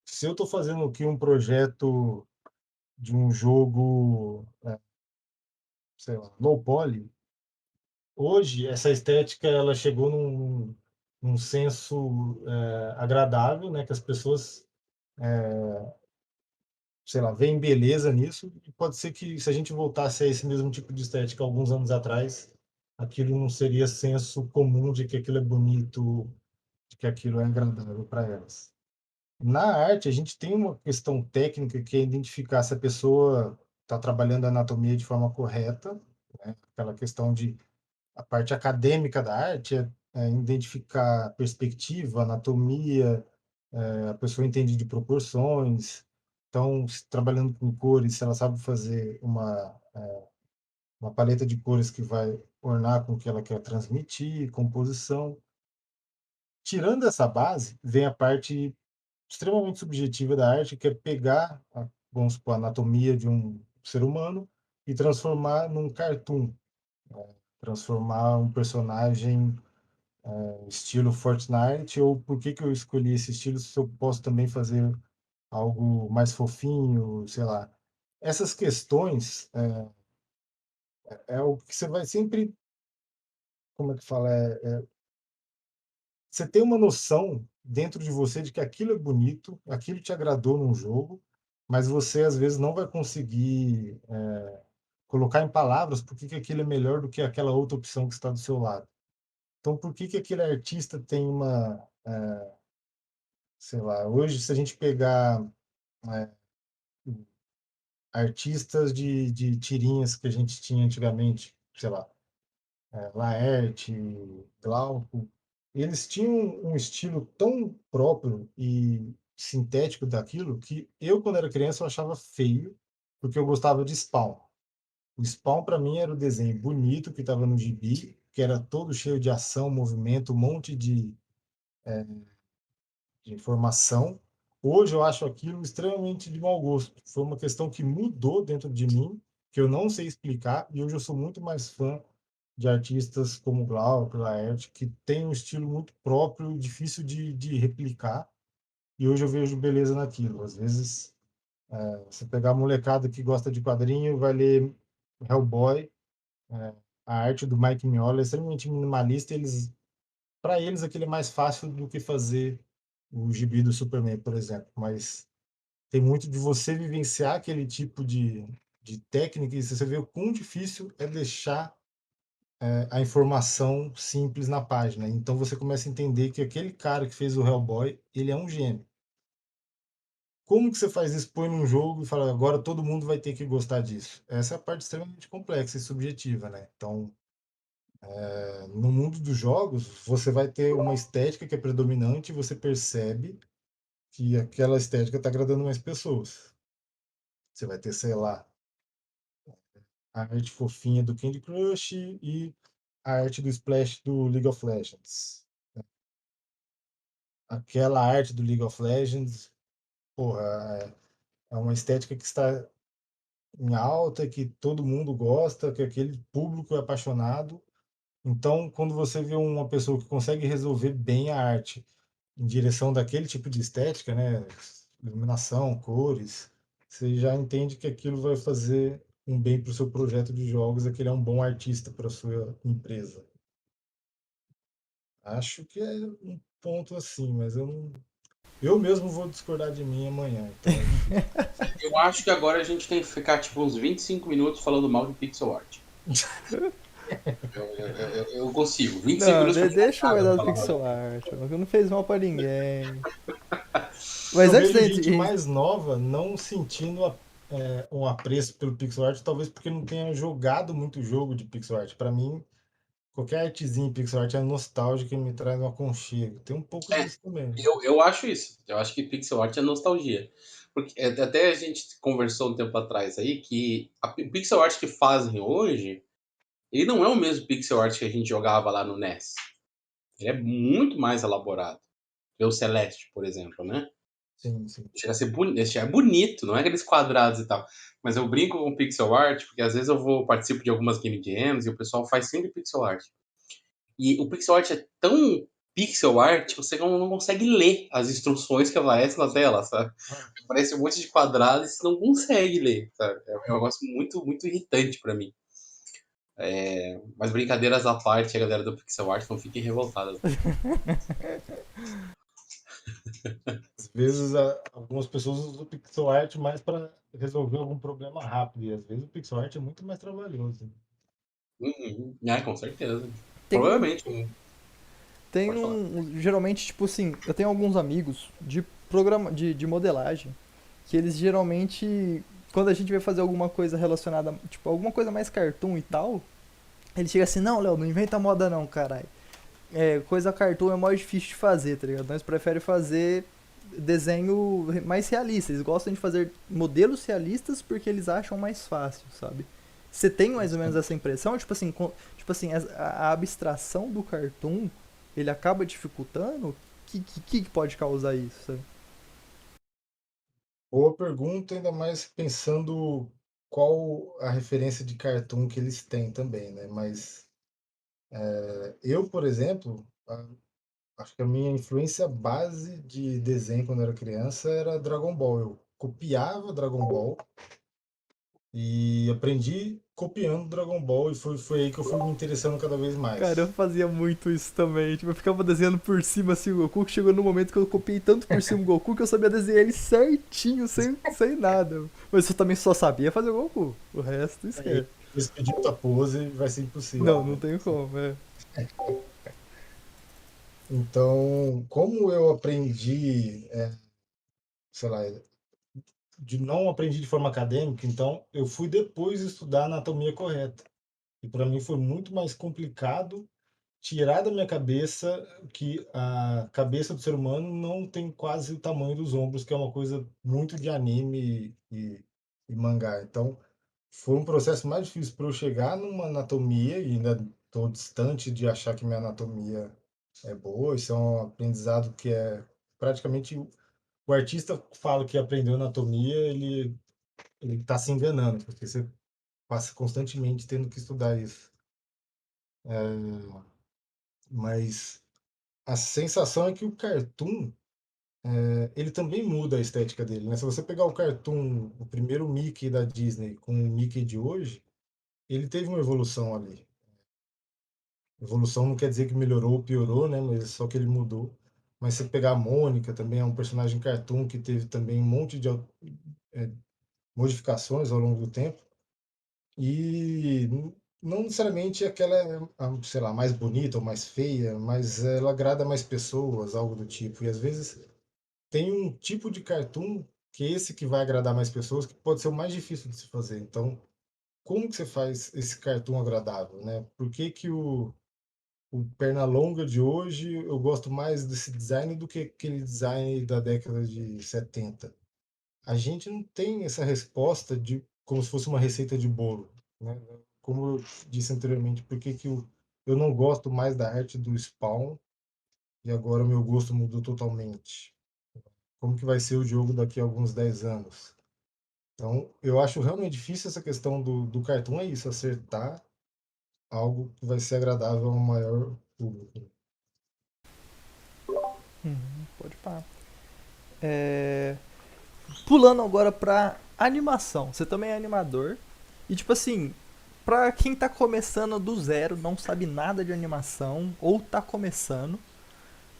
Se eu estou fazendo aqui um projeto de um jogo, sei lá, low poly, hoje essa estética ela chegou num senso agradável, né, que as pessoas sei lá, veem beleza nisso, e pode ser que se a gente voltasse a esse mesmo tipo de estética alguns anos atrás, aquilo não seria senso comum de que aquilo é bonito, de que aquilo é agradável para elas. Na arte, a gente tem uma questão técnica que é identificar se a pessoa está trabalhando a anatomia de forma correta, né? Aquela questão de a parte acadêmica da arte é identificar perspectiva, anatomia, a pessoa entende de proporções. Então, trabalhando com cores, se ela sabe fazer uma paleta de cores que vai ornar com o que ela quer transmitir, composição. Tirando essa base, vem a parte extremamente subjetiva da arte, que é pegar, vamos supor, a anatomia de um ser humano e transformar num cartoon, transformar um personagem estilo Fortnite, ou por que que eu escolhi esse estilo se eu posso também fazer algo mais fofinho, sei lá. Essas questões é o que você vai sempre, como é que fala, você tem uma noção dentro de você de que aquilo é bonito, aquilo te agradou num jogo, mas você às vezes não vai conseguir colocar em palavras por que que aquilo é melhor do que aquela outra opção que está do seu lado. Então, por que que aquele artista tem sei lá, hoje se a gente pegar é, artistas de tirinhas que a gente tinha antigamente, sei lá, Laerte, Glauco, eles tinham um estilo tão próprio e sintético daquilo que eu, quando era criança, eu achava feio, porque eu gostava de Spawn. O Spawn, para mim, era o desenho bonito que estava no gibi, que era todo cheio de ação, movimento, um monte de informação. Hoje eu acho aquilo extremamente de mau gosto. Foi uma questão que mudou dentro de mim, que eu não sei explicar, e hoje eu sou muito mais fã de artistas como Glauco, Laerte, que tem um estilo muito próprio, difícil de replicar, e hoje eu vejo beleza naquilo. Às vezes, você pegar a molecada que gosta de quadrinho, vai ler Hellboy, a arte do Mike Mignola é extremamente minimalista, para eles aquilo é mais fácil do que fazer o gibi do Superman, por exemplo, mas tem muito de você vivenciar aquele tipo de técnica e você vê o quão difícil é deixar a informação simples na página. Então você começa a entender que aquele cara que fez o Hellboy, ele é um gênio. Como que você faz isso? Põe num jogo e fala, agora todo mundo vai ter que gostar disso. Essa é a parte extremamente complexa e subjetiva, né? Então, no mundo dos jogos, você vai ter uma estética que é predominante e você percebe que aquela estética está agradando mais pessoas. Você vai ter, sei lá, a arte fofinha do Candy Crush e a arte do Splash do League of Legends. Aquela arte do League of Legends, porra, é uma estética que está em alta, que todo mundo gosta, que aquele público é apaixonado. Então, quando você vê uma pessoa que consegue resolver bem a arte em direção daquele tipo de estética, né, iluminação, cores, você já entende que aquilo vai fazer um bem para o seu projeto de jogos, é que ele é um bom artista para a sua empresa. Acho que é um ponto assim, mas eu mesmo vou discordar de mim amanhã, então é difícil. Eu acho que agora a gente tem que ficar tipo uns 25 minutos falando mal de pixel art. Eu consigo. 25 Não, minutos pra deixa o falar guardado mal. pixel art, não fez mal pra ninguém. Mas Eu antes vejo da gente gente. mais nova não sentindo um apreço pelo pixel art, talvez porque não tenha jogado muito jogo de pixel art. Para mim, qualquer artezinha em pixel art é nostálgica e me traz um aconchego. Tem um pouco É, disso também. eu acho isso. Eu acho que pixel art é nostalgia. Porque até a gente conversou um tempo atrás aí que o pixel art que fazem hoje, ele não é o mesmo pixel art que a gente jogava lá no NES. Ele é muito mais elaborado. Vê o Celeste, por exemplo, né? Sim, sim. Chega a ser bonito, é bonito, não é aqueles quadrados e tal. Mas eu brinco com pixel art, porque às vezes eu participo de algumas game jams e o pessoal faz sempre pixel art. E o pixel art é tão pixel art que você não consegue ler as instruções que aparecem na tela, sabe? Aparece um monte de quadrados e você não consegue ler, sabe? É um negócio muito, muito irritante pra mim. Mas brincadeiras à parte, a galera do pixel art não fiquem revoltadas. Às vezes, algumas pessoas usam o pixel art mais para resolver algum problema rápido, e às vezes o pixel art é muito mais trabalhoso. Uhum. É, com certeza. Tem, Provavelmente. tem Pode falar. geralmente, tipo assim, eu tenho alguns amigos de modelagem que eles geralmente, quando a gente vai fazer alguma coisa relacionada, tipo, alguma coisa mais cartoon e tal, ele chega assim, não, Léo, não inventa moda não, caralho. É, coisa cartoon é mais difícil de fazer, tá ligado? Nós preferem fazer desenho mais realista. Eles gostam de fazer modelos realistas porque eles acham mais fácil, sabe? Você tem mais ou menos essa impressão? Tipo assim, tipo assim, a abstração do cartoon, ele acaba dificultando? O que pode causar isso, sabe? Boa pergunta, ainda mais pensando qual a referência de cartoon que eles têm também, né? Mas eu, por exemplo, acho que a minha influência base de desenho quando eu era criança era Dragon Ball. Eu copiava Dragon Ball e aprendi copiando Dragon Ball, e foi aí que eu fui me interessando cada vez Cara, eu mais. fazia muito isso também. Tipo, eu ficava desenhando por cima assim o Goku, que chegou no momento que eu copiei tanto por cima o Goku que eu sabia desenhar ele certinho, sem nada. Mas eu também só sabia fazer o Goku. O resto Aí, esquece. esse pedido da pose vai ser impossível, Não, não né? tenho como, é. Então, como eu aprendi, sei lá, não aprendi de forma acadêmica, então eu fui depois estudar anatomia correta. E para mim foi muito mais complicado tirar da minha cabeça que a cabeça do ser humano não tem quase o tamanho dos ombros, que é uma coisa muito de anime e mangá. Então, foi um processo mais difícil para eu chegar numa anatomia, e ainda estou distante de achar que minha anatomia é boa. Isso é um aprendizado que é praticamente o artista fala que aprendeu anatomia, ele está se enganando, porque você passa constantemente tendo que estudar isso. Mas a sensação é que o cartoon, ele também muda a estética dele, né? Se você pegar o cartoon, o primeiro Mickey da Disney com o Mickey de hoje, ele teve uma evolução ali. Evolução não quer dizer que melhorou ou piorou, né? Mas só que ele mudou. Mas se você pegar a Mônica, também é um personagem cartoon que teve também um monte de modificações ao longo do tempo. E não necessariamente aquela é, sei lá, mais bonita ou mais feia, mas ela agrada mais pessoas, algo do tipo. E às vezes tem um tipo de cartoon que é esse que vai agradar mais pessoas, que pode ser o mais difícil de se fazer. Então, como que você faz esse cartoon agradável, né? Por que que o Pernalonga de hoje eu gosto mais desse design do que aquele design da década de 70? A gente não tem essa resposta de como se fosse uma receita de bolo, né? Como eu disse anteriormente, por que que eu não gosto mais da arte do Spawn e agora o meu gosto mudou totalmente? Como que vai ser o jogo daqui a alguns 10 anos? Então, eu acho realmente difícil essa questão do cartoon, é isso, acertar algo que vai ser agradável ao maior público. Pode parar. É... Pulando agora pra animação. Você também é animador. E tipo assim, pra quem tá começando do zero, não sabe nada de animação, ou tá começando,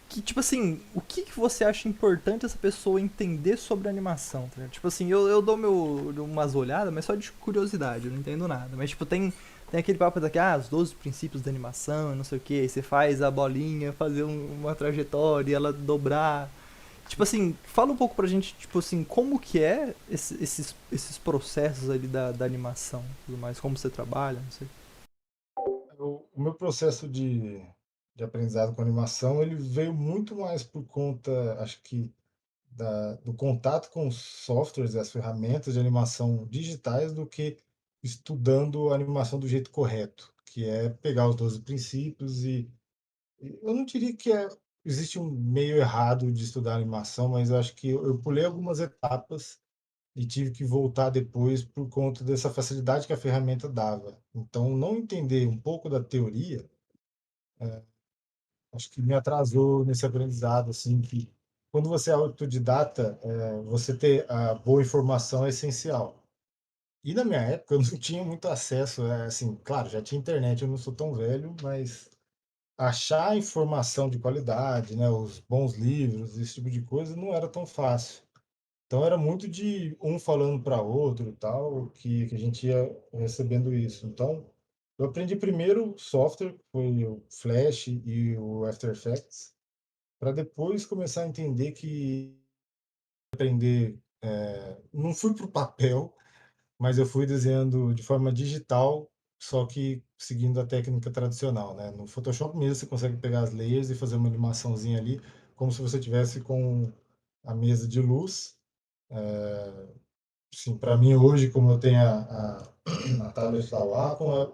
que tipo assim, o que você acha importante essa pessoa entender sobre animação? Tá ligado? Tipo assim, eu dou umas olhadas, mas só de curiosidade, eu não entendo nada. Mas tipo, tem aquele papo daqui, os 12 princípios da animação, não sei o que, aí você faz a bolinha fazer uma trajetória, ela dobrar. Tipo assim, fala um pouco pra gente, tipo assim, como que é esses processos ali da animação, tudo mais, como você trabalha, não sei. O meu processo de aprendizado com animação, ele veio muito mais por conta, acho que, do contato com os softwares e as ferramentas de animação digitais do que estudando a animação do jeito correto, que é pegar os 12 princípios e eu não diria que existe um meio errado de estudar animação, mas eu acho que eu pulei algumas etapas e tive que voltar depois por conta dessa facilidade que a ferramenta dava. Então, não entender um pouco da teoria, acho que me atrasou nesse aprendizado, assim, que quando você é autodidata, você ter a boa informação é essencial. E na minha época eu não tinha muito acesso, assim, claro, já tinha internet, eu não sou tão velho, mas achar informação de qualidade, né, os bons livros, esse tipo de coisa, não era tão fácil. Então era muito de um falando para outro, e tal, que a gente ia recebendo isso. Então, eu aprendi primeiro software, que foi o Flash e o After Effects, para depois começar a entender que aprender, não fui para o papel, mas eu fui desenhando de forma digital, só que seguindo a técnica tradicional, né? No Photoshop mesmo você consegue pegar as layers e fazer uma animaçãozinha ali, como se você tivesse com a mesa de luz. Sim, para mim hoje, como eu tenho a tablet da Wacom,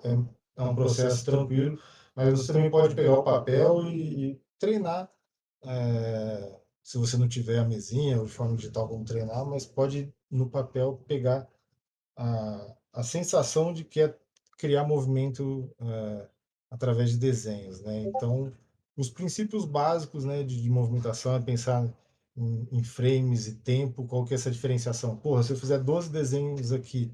é um processo tranquilo, mas você também pode pegar o papel e treinar, se você não tiver a mesinha ou de forma digital como treinar, mas pode no papel pegar a sensação de que é criar movimento através de desenhos, né? Então, os princípios básicos, né, de movimentação é pensar em frames e tempo, qual que é essa diferenciação? Porra, se eu fizer 12 desenhos aqui,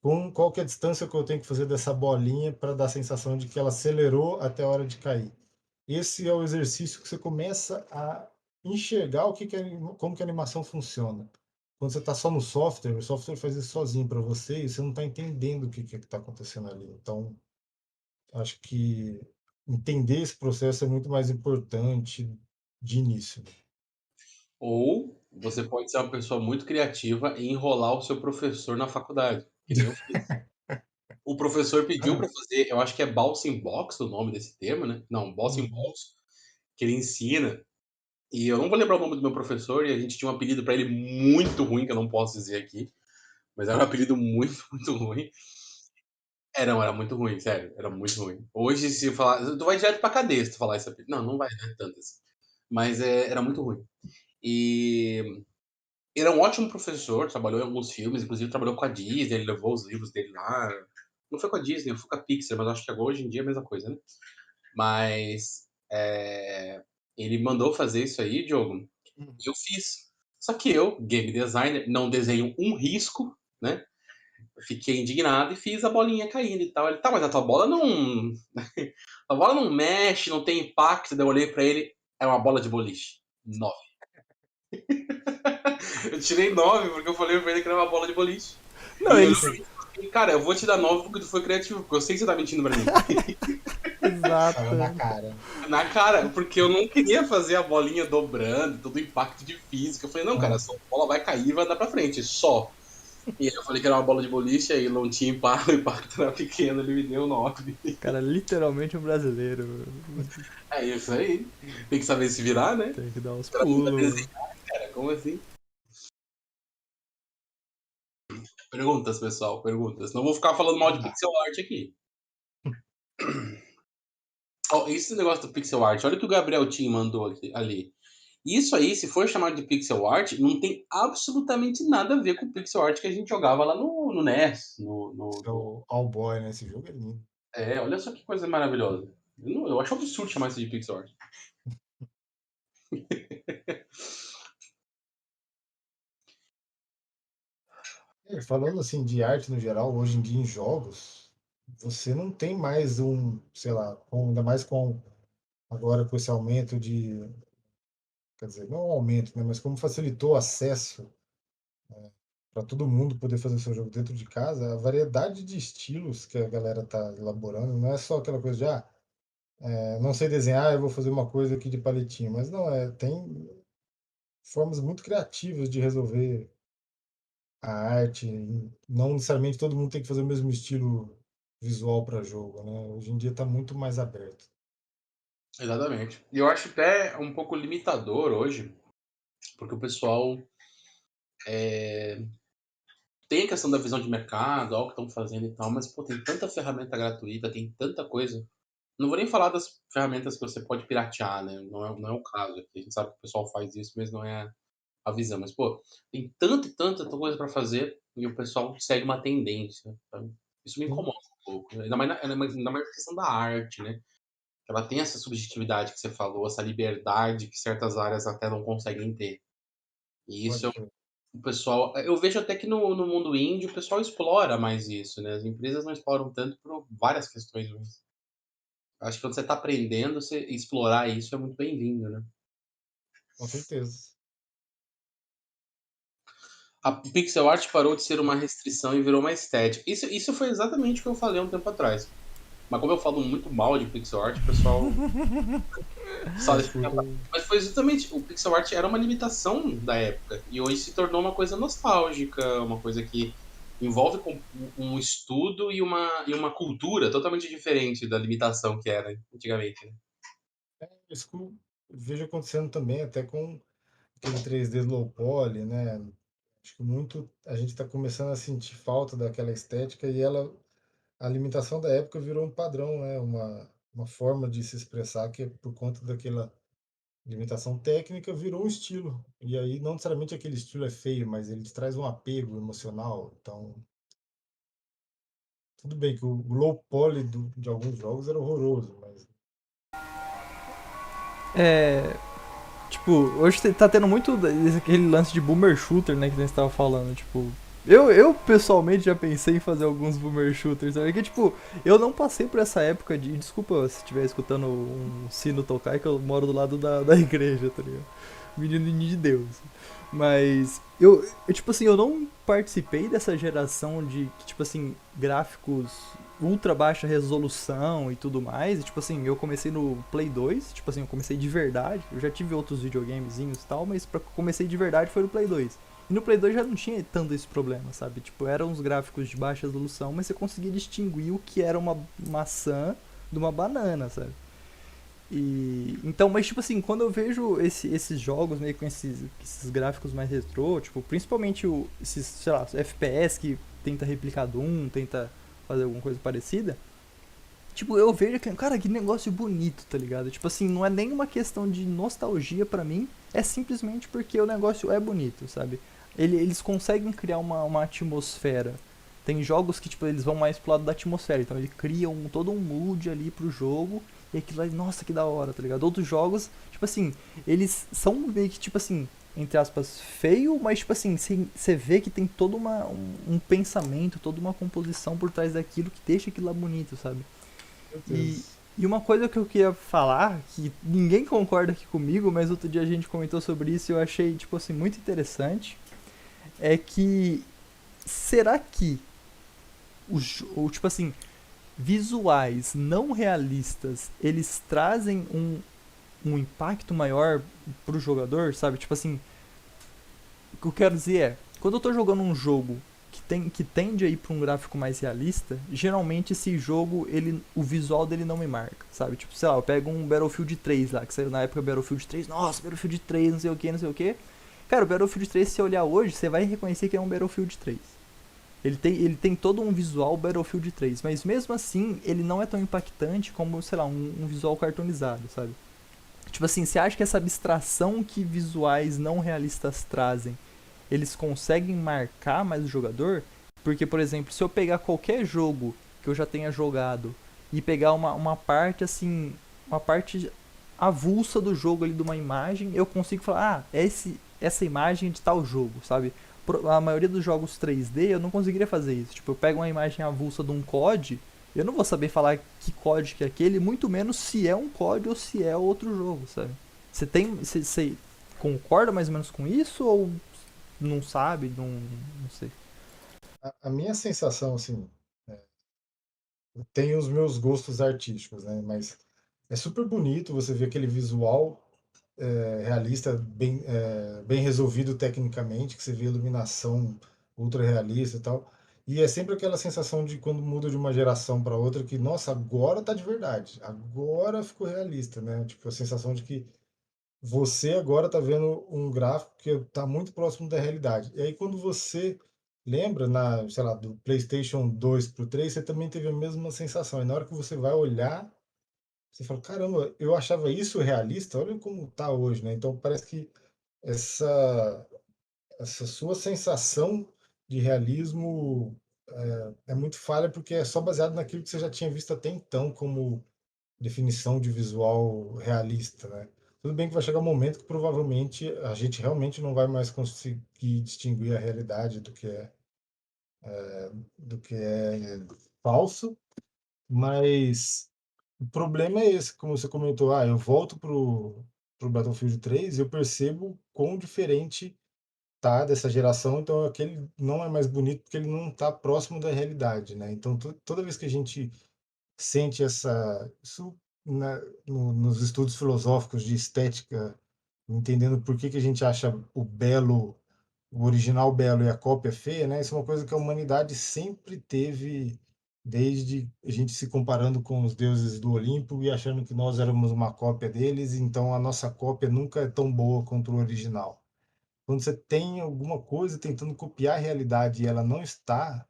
com qual que é a distância que eu tenho que fazer dessa bolinha para dar a sensação de que ela acelerou até a hora de cair? Esse é o exercício que você começa a enxergar como que a animação funciona. Quando você está só no software, o software faz isso sozinho para você e você não está entendendo o que está acontecendo ali. Então, acho que entender esse processo é muito mais importante de início. Ou você pode ser uma pessoa muito criativa e enrolar o seu professor na faculdade, que nem eu fiz. O professor pediu para fazer, eu acho que é Bouncing Box o nome desse termo, né? Não, Bouncing Uhum. Balls, que ele ensina. E eu não vou lembrar o nome do meu professor, e a gente tinha um apelido para ele muito ruim, que eu não posso dizer aqui, mas era um apelido muito, muito ruim. Não, era muito ruim, sério, era muito ruim. Hoje, se eu falar, tu vai direto pra cadeia se tu falar esse apelido. Não, não vai, né, tanto assim. Mas era muito ruim. E ele é um ótimo professor, trabalhou em alguns filmes, inclusive trabalhou com a Disney, ele levou os livros dele lá. Não foi com a Disney, foi com a Pixar, mas acho que agora hoje em dia é a mesma coisa, né? Mas ele mandou fazer isso aí, Diogo, e eu fiz. Só que eu, game designer, não desenho um risco, né? Eu fiquei indignado e fiz a bolinha caindo e tal. Ele, tá, mas a tua bola não. A bola não mexe, não tem impacto. Daí eu olhei pra ele, é uma bola de boliche. 9. Eu tirei 9 porque eu falei pra ele que era uma bola de boliche. E Não, ele olhou eles. pra mim e falou assim, cara, eu vou te dar 9 porque tu foi criativo, porque eu sei que você tá mentindo pra mim. Fala na Exato. cara. Na cara, porque eu não queria fazer a bolinha dobrando, todo o impacto de física. Eu falei, não, cara, Ah, essa bola vai cair e vai andar pra frente, só. E aí eu falei que era uma bola de boliche, aí não tinha impacto, o impacto era pequeno, ele me deu 9. Cara, literalmente um brasileiro. É isso aí. Tem que saber se virar, né? Tem que dar uns Pra mim, pulos. cara, como assim? Perguntas, pessoal, perguntas. Não vou ficar falando mal de vamos lá. pixel art aqui. Ó, esse negócio do pixel art, olha o que o Gabriel Tim mandou ali. Isso aí, se for chamado de pixel art, não tem absolutamente nada a ver com o pixel art que a gente jogava lá no NES. Esse é o All Boy, né? Esse jogo é lindo. Olha só que coisa maravilhosa. Eu acho absurdo chamar isso de pixel art. Falando assim de arte no geral, hoje em dia em jogos, você não tem mais sei lá, ainda mais com agora com esse aumento quer dizer, não um aumento, né, mas como facilitou o acesso para todo mundo poder fazer seu jogo dentro de casa, a variedade de estilos que a galera tá elaborando não é só aquela coisa de, não sei desenhar, eu vou fazer uma coisa aqui de palitinho, mas não, tem formas muito criativas de resolver a arte. Não necessariamente todo mundo tem que fazer o mesmo estilo visual para jogo, né? Hoje em dia está muito mais aberto. Exatamente. E eu acho até um pouco limitador hoje, porque o pessoal tem a questão da visão de mercado, algo que estão fazendo e tal, mas pô, tem tanta ferramenta gratuita, tem tanta coisa. Não vou nem falar das ferramentas que você pode piratear, né? Não é o caso aqui. A gente sabe que o pessoal faz isso, mas não é a visão. Mas, pô, tem tanta e tanta coisa para fazer e o pessoal segue uma tendência, sabe? Isso me Sim, incomoda um pouco. Ainda mais na questão da arte, né? Ela tem essa subjetividade que você falou, essa liberdade que certas áreas até não conseguem ter. E pode isso crer. o pessoal. Eu vejo até que no mundo indie o pessoal explora mais isso, né? As empresas não exploram tanto por várias questões. Acho que quando você está aprendendo, você explorar isso é muito bem-vindo, né? Com certeza. A pixel art parou de ser uma restrição e virou uma estética. Isso foi exatamente o que eu falei um tempo atrás. Mas como eu falo muito mal de pixel art, o pessoal só deixa eu falar. Mas foi justamente, o pixel art era uma limitação da época. E hoje se tornou uma coisa nostálgica, uma coisa que envolve um estudo e uma cultura totalmente diferente da limitação que era antigamente, né? Isso que eu vejo acontecendo também até com aquele 3D low poly, né? Acho que muito a gente está começando a sentir falta daquela estética e a limitação da época virou um padrão, né? Uma forma de se expressar que por conta daquela limitação técnica virou um estilo. E aí não necessariamente aquele estilo é feio, mas ele te traz um apego emocional. Então, tudo bem que o low poly de alguns jogos era horroroso, mas É. Tipo, hoje tá tendo muito aquele lance de boomer shooter, né, que a gente tava falando, tipo. Eu pessoalmente já pensei em fazer alguns boomer shooters, sabe? Que tipo, eu não passei por essa época de. Desculpa se estiver escutando um sino tocar, é que eu moro do lado da igreja, tá ligado? Menino de Deus. Mas tipo assim, eu não participei dessa geração de, tipo assim, gráficos ultra baixa resolução e tudo mais. E, tipo assim, eu comecei no Play 2, tipo assim, eu comecei de verdade. Eu já tive outros videogamezinhos e tal, mas pra que eu comecei de verdade foi no Play 2. E no Play 2 já não tinha tanto esse problema, sabe? Tipo, eram uns gráficos de baixa resolução, mas você conseguia distinguir o que era uma maçã de uma banana, sabe? E então, mas tipo assim, quando eu vejo esses jogos meio com esses gráficos mais retrô, tipo, principalmente esses, sei lá, FPS que tenta replicar Doom, tenta fazer alguma coisa parecida, tipo, eu vejo que, cara, que negócio bonito, tá ligado? Tipo assim, não é nem uma questão de nostalgia pra mim, é simplesmente porque o negócio é bonito, sabe? Eles conseguem criar uma atmosfera. Tem jogos que, tipo, eles vão mais pro lado da atmosfera, então eles criam todo um mood ali pro jogo, e aquilo aí, nossa, que da hora, tá ligado? Outros jogos, tipo assim, eles são meio que, tipo assim, entre aspas, feio, mas, tipo assim, você vê que tem todo um pensamento, toda uma composição por trás daquilo que deixa aquilo lá bonito, sabe? meu E, Deus. e uma coisa que eu queria falar, que ninguém concorda aqui comigo, mas outro dia a gente comentou sobre isso e eu achei, tipo assim, muito interessante, é que será que tipo assim, visuais não realistas, eles trazem um impacto maior pro jogador, sabe? Tipo assim, o que eu quero dizer é, quando eu tô jogando um jogo que tende a ir pra um gráfico mais realista, geralmente esse jogo, o visual dele não me marca, sabe? Tipo, sei lá, eu pego um Battlefield 3 lá, que saiu na época Battlefield 3, nossa, Battlefield 3, não sei o que, não sei o que. Cara, o Battlefield 3, se você olhar hoje, você vai reconhecer que é um Battlefield 3. Ele tem todo um visual Battlefield 3, mas mesmo assim, ele não é tão impactante como, sei lá, um visual cartoonizado, sabe? Tipo assim, você acha que essa abstração que visuais não realistas trazem, eles conseguem marcar mais o jogador? Porque, por exemplo, se eu pegar qualquer jogo que eu já tenha jogado e pegar uma parte assim, uma parte avulsa do jogo ali de uma imagem, eu consigo falar, essa imagem é de tal jogo, sabe? A maioria dos jogos 3D eu não conseguiria fazer isso. Tipo, eu pego uma imagem avulsa de um COD, eu não vou saber falar que COD que é aquele, muito menos se é um COD ou se é outro jogo, sabe? Você concorda mais ou menos com isso ou não sabe, não sei. A minha sensação, assim, eu tenho os meus gostos artísticos, né? Mas é super bonito você ver aquele visual realista, bem resolvido tecnicamente, que você vê iluminação ultra realista e tal. E é sempre aquela sensação de quando muda de uma geração para outra que, nossa, agora tá de verdade, agora ficou realista, né? Tipo, a sensação de que você agora tá vendo um gráfico que tá muito próximo da realidade. E aí quando você lembra, sei lá, do PlayStation 2 pro 3, você também teve a mesma sensação. E na hora que você vai olhar, você fala, caramba, eu achava isso realista, olha como tá hoje, né? Então parece que essa, essa sua sensação de realismo é muito falha porque é só baseado naquilo que você já tinha visto até então como definição de visual realista, né? Tudo bem que vai chegar um momento que provavelmente a gente realmente não vai mais conseguir distinguir a realidade do que é falso, mas O problema é esse, como você comentou, eu volto pro Battlefield 3 e eu percebo quão diferente tá dessa geração, então aquele não é mais bonito porque ele não tá próximo da realidade, né? Então toda vez que a gente sente isso nos estudos filosóficos de estética, entendendo por que que a gente acha o original belo e a cópia feia, né? Isso é uma coisa que a humanidade sempre teve, desde a gente se comparando com os deuses do Olimpo e achando que nós éramos uma cópia deles, então a nossa cópia nunca é tão boa quanto o original. Quando você tem alguma coisa tentando copiar a realidade e ela não está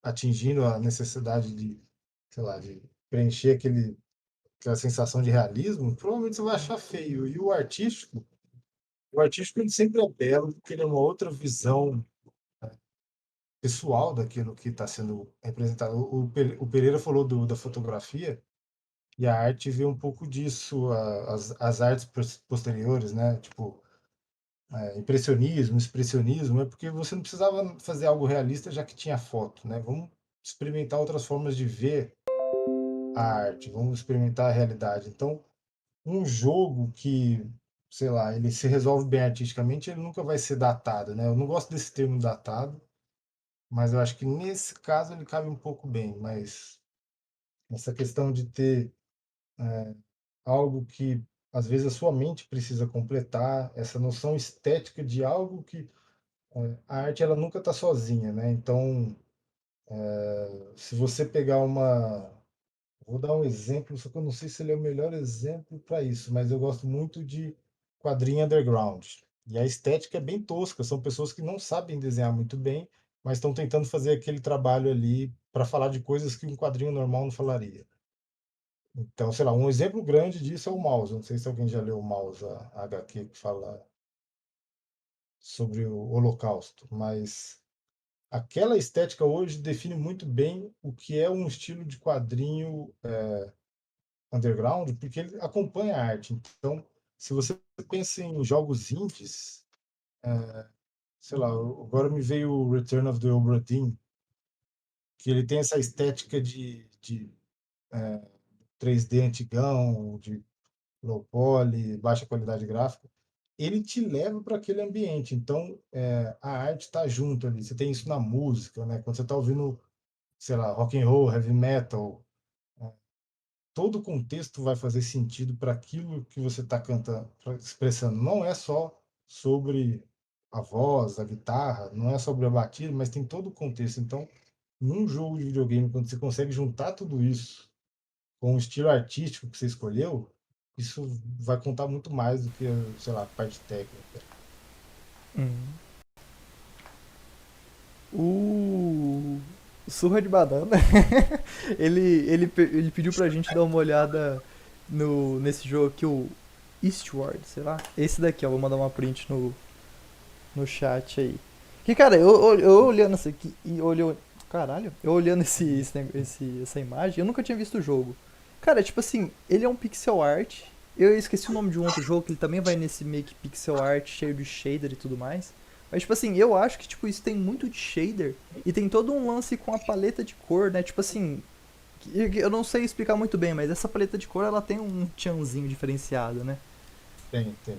atingindo a necessidade de, sei lá, de preencher aquela sensação de realismo, provavelmente você vai achar feio. E o artístico ele sempre é belo, porque ele é uma outra visão pessoal daquilo que está sendo representado. O Pereira falou da fotografia, e a arte vê um pouco disso, as artes posteriores, né? Tipo, impressionismo, expressionismo, é porque você não precisava fazer algo realista já que tinha foto, né? Vamos experimentar outras formas de ver a arte, vamos experimentar a realidade. Então, um jogo que, sei lá, ele se resolve bem artisticamente, ele nunca vai ser datado, né? Eu não gosto desse termo datado, mas eu acho que nesse caso ele cabe um pouco bem, mas essa questão de ter algo que às vezes a sua mente precisa completar, essa noção estética de algo que a arte ela nunca está sozinha, né? Então, se você pegar vou dar um exemplo, só que eu não sei se ele é o melhor exemplo para isso, mas eu gosto muito de quadrinho underground. E a estética é bem tosca, são pessoas que não sabem desenhar muito bem, mas estão tentando fazer aquele trabalho ali para falar de coisas que um quadrinho normal não falaria. Então, sei lá, um exemplo grande disso é o Mouse. Não sei se alguém já leu o Mouse, a HQ que fala sobre o Holocausto, mas aquela estética hoje define muito bem o que é um estilo de quadrinho underground, porque ele acompanha a arte. Então, se você pensa em jogos indies, sei lá, agora me veio o Return of the Obra Dinn, que ele tem essa estética de 3D antigão, de low poly, baixa qualidade gráfica. Ele te leva para aquele ambiente. Então, a arte está junto ali. Você tem isso na música, né? Quando você está ouvindo, sei lá, rock and roll, heavy metal, todo o contexto vai fazer sentido para aquilo que você está cantando, expressando. Não é só sobre a voz, a guitarra, não é sobre a batida, mas tem todo o contexto. Então, num jogo de videogame, quando você consegue juntar tudo isso com o estilo artístico que você escolheu, isso vai contar muito mais do que, sei lá, a parte técnica. Hum. O Surra de Banana, ele pediu pra gente dar uma olhada nesse jogo aqui, o Eastward, sei lá. Esse daqui, ó, vou mandar uma print no chat aí. Que, cara, eu olhando isso aqui, e olhou. Caralho, eu olhando essa imagem, eu nunca tinha visto o jogo. Cara, tipo assim, ele é um pixel art. Eu esqueci o nome de um outro jogo que ele também vai nesse meio que pixel art, cheio de shader e tudo mais. Mas, tipo assim, eu acho que tipo, isso tem muito de shader e tem todo um lance com a paleta de cor, né? Tipo assim, eu não sei explicar muito bem, mas essa paleta de cor ela tem um tchanzinho diferenciado, né? Tem, tem.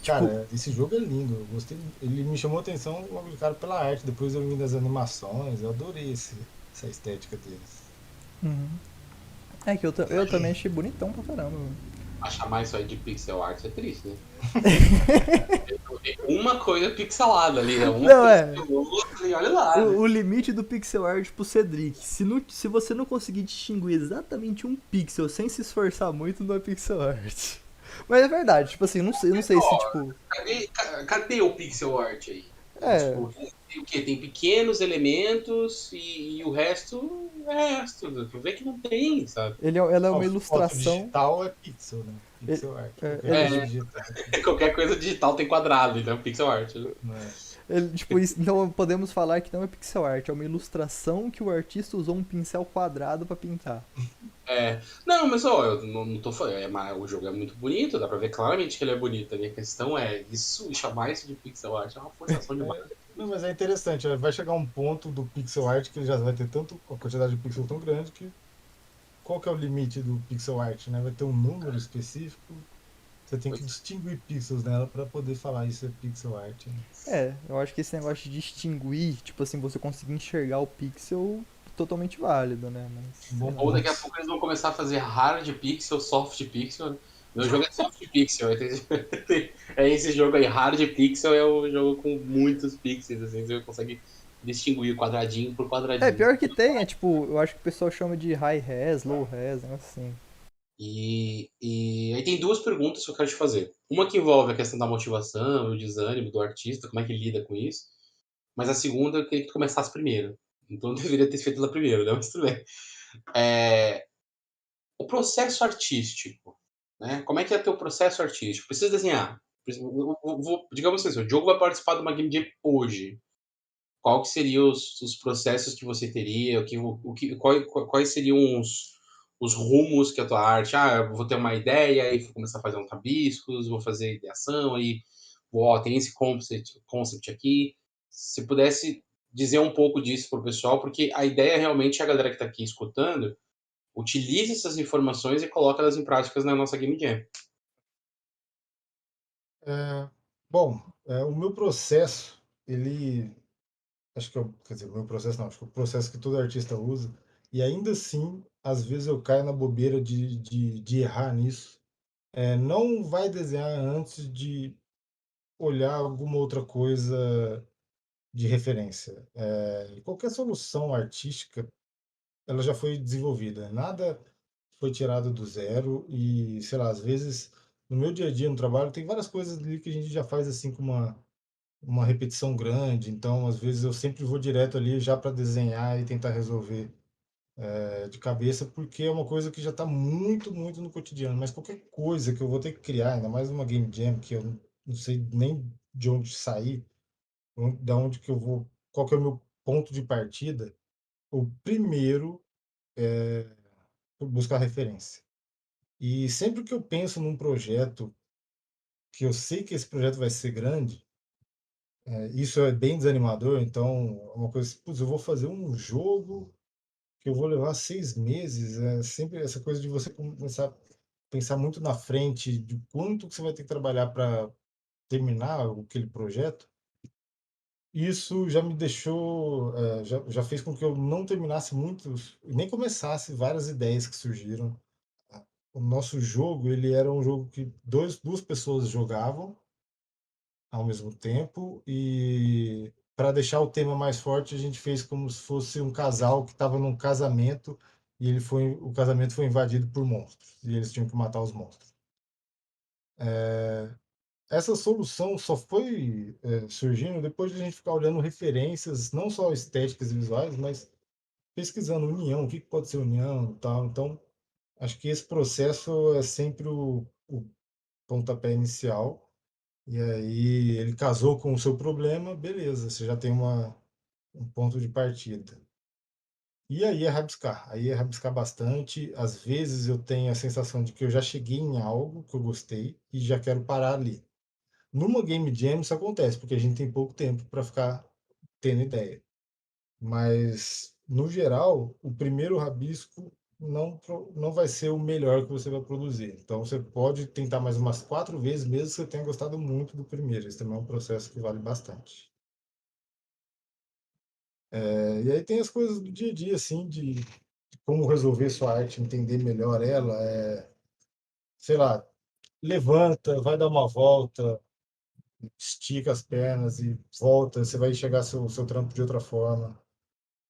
Tipo, Cara, esse jogo é lindo. Eu gostei. Ele me chamou a atenção logo de cara pela arte. Depois eu vi das animações. Eu adorei essa estética deles. uhum. É que eu também achei bonitão pra caramba. Achar mais isso aí de pixel art é triste, né? Tem uma coisa pixelada ali, né? Uma Não, coisa é. que outra, e olha lá, né? O limite do pixel art pro Cedric, se você não conseguir distinguir exatamente um pixel sem se esforçar muito, não é pixel art. Mas é verdade, tipo assim, eu não sei se, tipo. Cadê o pixel art aí? É, Tipo, tem o quê? Tem pequenos elementos e o resto é resto. Tu vê que não tem, sabe? ela é Ó, uma foto ilustração. digital é pixel, né? ele- Pixel art. é, Qualquer ele- coisa É, digital é pixel. qualquer coisa digital tem quadrado, então é pixel art. Né? Né? tipo, então podemos falar que não é pixel art, é uma ilustração que o artista usou um pincel quadrado pra pintar. É. Não, mas ó, eu não tô falando. O jogo é muito bonito, dá pra ver claramente que ele é bonito. A minha questão é, isso, chamar isso de pixel art é uma forçação de barra. Não, mas é interessante. Vai chegar um ponto do pixel art que ele já vai ter tanto, a quantidade de pixel tão grande que qual que é o limite do pixel art, né? Vai ter um número específico, você tem que Pois distinguir pixels nela para poder falar isso é pixel art, né? Eu acho que esse negócio de distinguir, tipo assim, você conseguir enxergar o pixel, totalmente válido, né? Mas, sei Bom lá. ou daqui a ponto. pouco eles vão começar a fazer hard pixel, soft pixel, né? Meu jogo é soft pixel. É esse jogo aí, hard pixel é o jogo com muitos pixels, assim, você consegue distinguir quadradinho por quadradinho. Pior que tem, é tipo, eu acho que o pessoal chama de high res, low res, negócio assim. E aí tem duas perguntas que eu quero te fazer. Uma que envolve a questão da motivação, o desânimo do artista, como é que lida com isso. Mas a segunda eu queria que tu começasse primeiro. Então eu deveria ter feito ela primeiro, né? Mas tudo bem. É, o processo artístico, né? Como é que é teu processo artístico? Precisa desenhar. Digamos assim, o Diogo vai participar de uma Game Jam hoje. Qual que seriam os processos que você teria? Quais seriam os rumos que a tua arte? Ah, eu vou ter uma ideia, aí vou começar a fazer uns rabiscos, vou fazer ideação, aí ó, tem esse concept aqui. Se pudesse dizer um pouco disso para o pessoal, porque a ideia realmente é a galera que está aqui escutando utilize essas informações e coloque elas em práticas na nossa Game Jam. É, bom, o meu processo, ele, acho que quer dizer, o meu processo não, acho que o processo que todo artista usa, e ainda assim, às vezes eu caio na bobeira de errar nisso. Não vai desenhar antes de olhar alguma outra coisa de referência. Qualquer solução artística, ela já foi desenvolvida. Nada foi tirado do zero e, sei lá, às vezes no meu dia a dia no trabalho tem várias coisas ali que a gente já faz assim com uma repetição grande. Então, às vezes eu sempre vou direto ali já para desenhar e tentar resolver de cabeça, porque é uma coisa que já está muito, muito no cotidiano. Mas qualquer coisa que eu vou ter que criar, ainda mais uma game jam que eu não sei nem de onde sair, da onde que eu vou, qual que é o meu ponto de partida, o primeiro é buscar referência. E sempre que eu penso num projeto que eu sei que esse projeto vai ser grande, isso é bem desanimador. Então, é uma coisa, putz, eu vou fazer um jogo que eu vou levar 6 meses. É sempre essa coisa de você começar a pensar muito na frente de quanto que você vai ter que trabalhar para terminar aquele projeto. Isso já me deixou, já fez com que eu não terminasse muitos, nem começasse várias ideias que surgiram. O nosso jogo, ele era um jogo que duas pessoas jogavam ao mesmo tempo e para deixar o tema mais forte, a gente fez como se fosse um casal que estava num casamento e o casamento foi invadido por monstros e eles tinham que matar os monstros. Essa solução só foi surgindo depois de a gente ficar olhando referências, não só estéticas e visuais, mas pesquisando união, o que pode ser união e tal. Então, acho que esse processo é sempre o pontapé inicial. E aí ele casou com o seu problema, beleza, você já tem um ponto de partida. E aí é rabiscar bastante. Às vezes eu tenho a sensação de que eu já cheguei em algo que eu gostei e já quero parar ali. Numa game jam isso acontece, porque a gente tem pouco tempo para ficar tendo ideia. Mas, no geral, o primeiro rabisco não vai ser o melhor que você vai produzir. Então, você pode tentar mais umas 4 vezes, mesmo que você tenha gostado muito do primeiro. Esse também é um processo que vale bastante. E aí tem as coisas do dia a dia, assim, de como resolver sua arte, entender melhor ela. Sei lá, levanta, vai dar uma volta, estica as pernas e volta, você vai enxergar seu trampo de outra forma.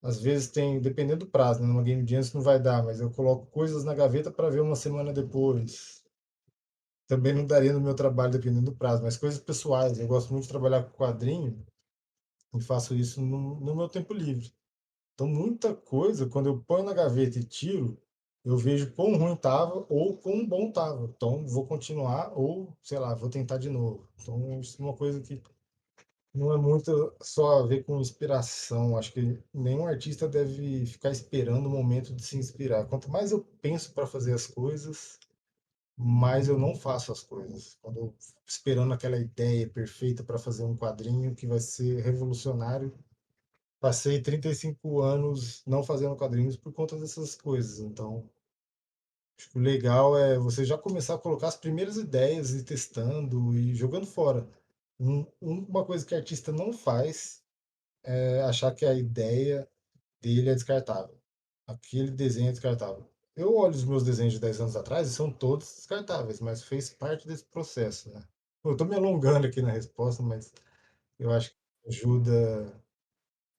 Às vezes tem, dependendo do prazo, né? Numa Game Jam isso não vai dar, mas eu coloco coisas na gaveta para ver uma semana depois. Também não daria no meu trabalho, dependendo do prazo, mas coisas pessoais. Eu gosto muito de trabalhar com quadrinho e faço isso no meu tempo livre. Então, muita coisa, quando eu ponho na gaveta e tiro, eu vejo quão ruim tava ou quão bom tava. Então, vou continuar ou, sei lá, vou tentar de novo. Então, isso é uma coisa que não é muito só a ver com inspiração. Acho que nenhum artista deve ficar esperando o momento de se inspirar. Quanto mais eu penso para fazer as coisas, mais eu não faço as coisas. Quando eu fico esperando aquela ideia perfeita para fazer um quadrinho que vai ser revolucionário, passei 35 anos não fazendo quadrinhos por conta dessas coisas. Então, Acho que o legal é você já começar a colocar as primeiras ideias e testando e jogando fora. Uma coisa que artista não faz é achar que a ideia dele é descartável. Aquele desenho é descartável. Eu olho os meus desenhos de 10 anos atrás e são todos descartáveis, mas fez parte desse processo, né? Pô, eu tô me alongando aqui na resposta, mas eu acho que ajuda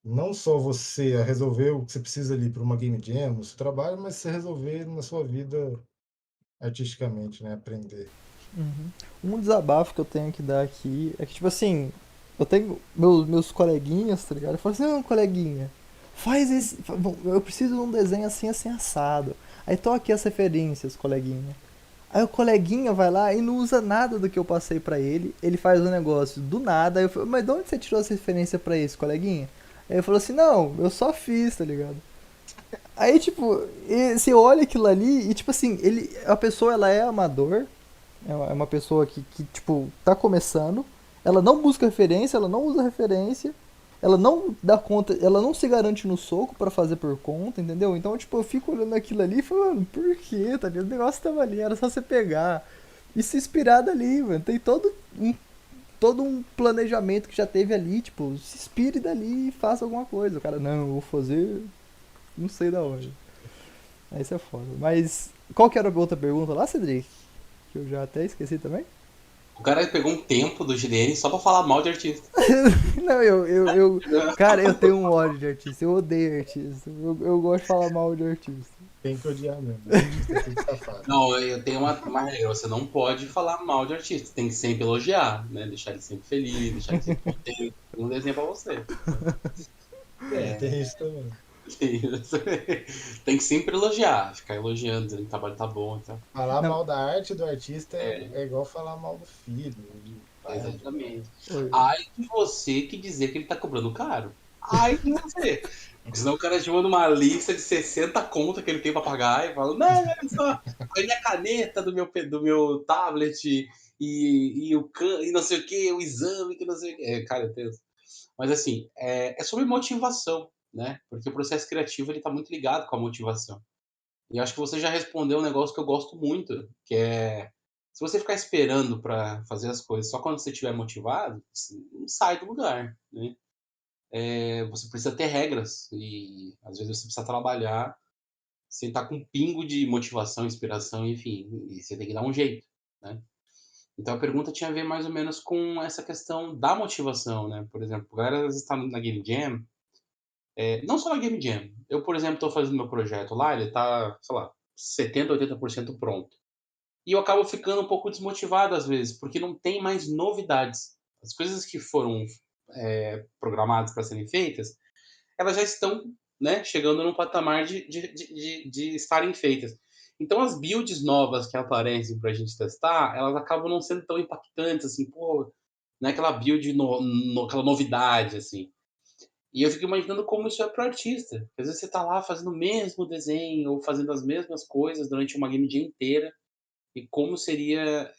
não só você a resolver o que você precisa ali para uma game jam, no seu trabalho, mas você resolver na sua vida artisticamente, né? Aprender. Um desabafo que eu tenho que dar aqui é que, tipo assim, eu tenho meus coleguinhas, tá ligado? Eu falo assim, não, coleguinha, faz esse. Bom, eu preciso de um desenho assim, assim, assado. Aí tô aqui as referências, coleguinha. Aí o coleguinha vai lá e não usa nada do que eu passei pra ele. Ele faz o negócio do nada. Aí eu falo, mas de onde você tirou essa referência pra isso, coleguinha? Aí ele falou assim, não, eu só fiz, tá ligado? Aí, tipo, você olha aquilo ali e, tipo assim, a pessoa, ela é amador, é uma pessoa que, tipo, tá começando, ela não busca referência, ela não usa referência, ela não dá conta, ela não se garante no soco pra fazer por conta, entendeu? Então, tipo, eu fico olhando aquilo ali e falando, por quê, tá ligado? O negócio tava ali, era só você pegar e se inspirar dali, mano. Tem todo um planejamento que já teve ali, tipo, se inspire dali e faça alguma coisa. O cara, não, eu vou fazer, não sei da onde. Aí isso é foda. Mas, qual que era a outra pergunta lá, Cedric? Que eu já até esqueci também. O cara pegou um tempo do GDN só pra falar mal de artista. Não, cara, eu tenho um ódio de artista, eu odeio artista, eu gosto de falar mal de artista. Tem que odiar mesmo. Artista é tudo safado. Não, eu tenho uma regra, você não pode falar mal de artista, tem que sempre elogiar, né? Deixar ele sempre feliz, deixar ele sempre contente. Um desenho pra você. É, tem isso também. Tem que sempre elogiar, ficar elogiando, dizendo que o trabalho tá bom, então. Falar Não, mal da arte do artista É, é igual falar mal do filho, do pai. exatamente. oi. Ai de você que dizer que ele tá cobrando caro. Ai de você. Porque senão o cara te manda uma lista de 60 contas que ele tem pra pagar e fala, não, olha só, a minha caneta do meu tablet e não sei o que, o exame, que não sei o que. É, cara, Deus. Mas assim, é sobre motivação, né? Porque o processo criativo ele tá muito ligado com a motivação. E acho que você já respondeu um negócio que eu gosto muito, que é se você ficar esperando para fazer as coisas só quando você estiver motivado, você não sai do lugar, né? Você precisa ter regras e às vezes você precisa trabalhar sem estar com um pingo de motivação, inspiração, enfim, e você tem que dar um jeito, né? Então a pergunta tinha a ver mais ou menos com essa questão da motivação, né? Por exemplo, a galera às vezes está na Game Jam, não só na Game Jam. Eu, por exemplo, estou fazendo meu projeto lá, ele está, sei lá, 70, 80% pronto. E eu acabo ficando um pouco desmotivado às vezes, porque não tem mais novidades. As coisas que foram programadas para serem feitas, elas já estão, né, chegando num patamar de estarem feitas. Então as builds novas que aparecem para a gente testar, elas acabam não sendo tão impactantes assim, pô, não é aquela build, aquela novidade assim. E eu fico imaginando como isso é pro artista. Às vezes você tá lá fazendo o mesmo desenho ou fazendo as mesmas coisas durante uma game dia inteira e como seria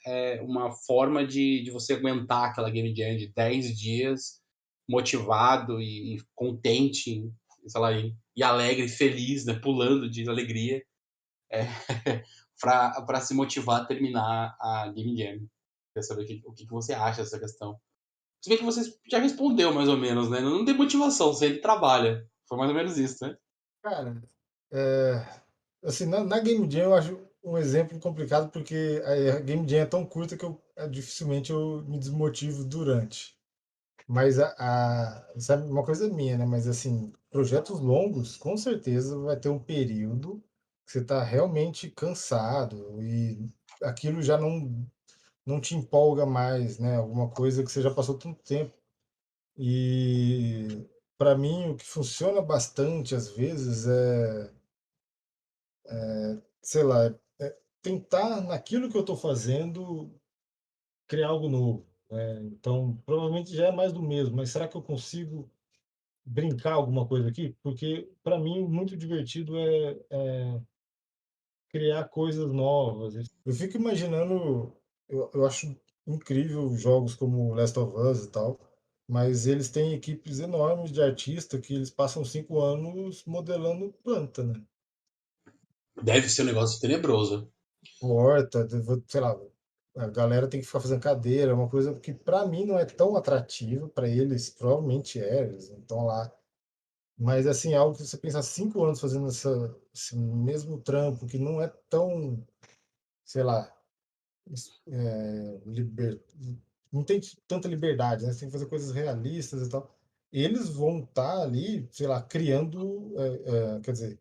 uma forma de você aguentar aquela game jam de 10 dias motivado e contente, sei lá, e alegre, feliz, né, pulando de alegria, é, para se motivar a terminar a game jam. Quer saber o que você acha dessa questão? Se bem que você já respondeu mais ou menos, né? Não tem motivação, se ele trabalha. Foi mais ou menos isso, né? Cara, é, assim, na Game Jam eu acho um exemplo complicado porque a Game Jam é tão curta que dificilmente eu me desmotivo durante. Mas sabe, uma coisa minha, né? Mas assim, projetos longos, com certeza vai ter um período que você está realmente cansado e aquilo já não te empolga mais, né? Alguma coisa que você já passou tanto tempo. E para mim o que funciona bastante às vezes é, sei lá, tentar naquilo que eu estou fazendo criar algo novo, né? Então, provavelmente já é mais do mesmo, mas será que eu consigo brincar alguma coisa aqui? Porque para mim muito divertido é criar coisas novas. Eu fico imaginando, eu acho incrível jogos como Last of Us e tal, mas eles têm equipes enormes de artistas que eles passam 5 anos modelando planta, né? Deve ser um negócio tenebroso. porta, sei lá, a galera tem que ficar fazendo cadeira, é uma coisa que pra mim não é tão atrativa, pra eles provavelmente é, eles não estão lá. Mas assim, algo que você pensar 5 anos fazendo esse mesmo trampo, que não é tão, sei lá, liber... não tem tanta liberdade, né? Você tem que fazer coisas realistas e tal. Eles vão estar ali, sei lá, criando, quer dizer,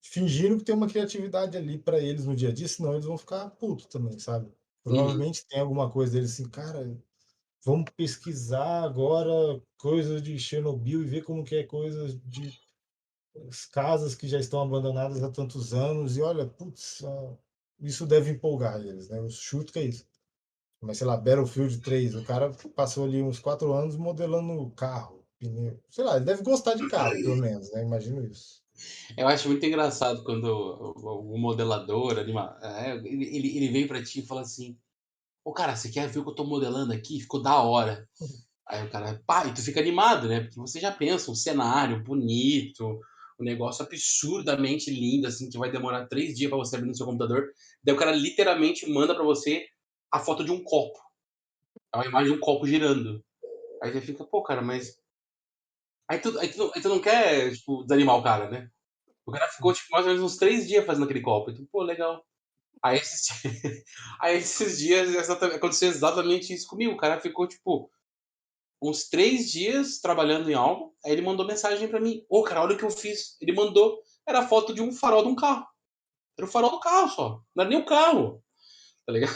fingindo que tem uma criatividade ali para eles no dia a dia, senão eles vão ficar putos também, sabe? Uhum, Provavelmente tem alguma coisa deles assim, cara, vamos pesquisar agora coisas de Chernobyl e ver como que é coisas de as casas que já estão abandonadas há tantos anos e olha, putz, isso deve empolgar eles, né? Eu chuto que é isso. Mas sei lá, Battlefield 3, o cara passou ali uns 4 anos modelando carro, pneu. Sei lá, ele deve gostar de carro, pelo menos, né? Imagino isso. Eu acho muito engraçado quando o modelador, ele vem pra ti e fala assim: Ô, cara, você quer ver o que eu tô modelando aqui? Ficou da hora. Aí o cara, pá, e tu fica animado, né? Porque você já pensa um cenário bonito, um negócio absurdamente lindo, assim, que vai demorar 3 dias pra você abrir no seu computador. Daí o cara literalmente manda pra você a foto de um copo. É uma imagem de um copo girando. Aí você fica, pô, cara, mas. Aí tu não quer, tipo, desanimar o cara, né? O cara ficou, tipo, mais ou menos uns 3 dias fazendo aquele copo. Então, pô, legal. Aí esses, aí esses dias aconteceu exatamente isso comigo. O cara ficou, tipo, uns 3 dias trabalhando em algo. Aí ele mandou mensagem pra mim: Ô, cara, olha o que eu fiz. Ele mandou. Era a foto de um farol de um carro. Era o farol do carro só. Não era nem o carro. Tá ligado?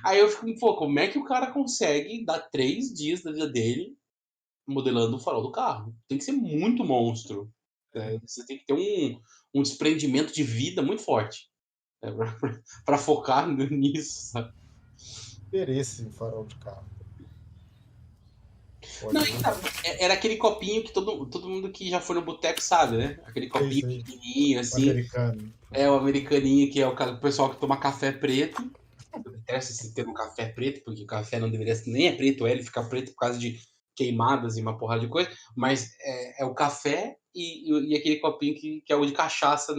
Aí eu fico, pô, como é que o cara consegue dar 3 dias da vida dele modelando o farol do carro? Tem que ser muito monstro. Você tem que ter um desprendimento de vida muito forte. Pra focar nisso, sabe? Interesse em farol de carro. Não, Olha, eu era aquele copinho que todo mundo que já foi no boteco sabe, né? Aquele sei, copinho sei, pequenininho, o assim. americano. É o americaninho, que é o pessoal que toma café preto. Eu detesto esse termo café preto, porque o café não deveria ser, nem é preto, ele fica preto por causa de queimadas e uma porrada de coisa. Mas é o café e aquele copinho que é o de cachaça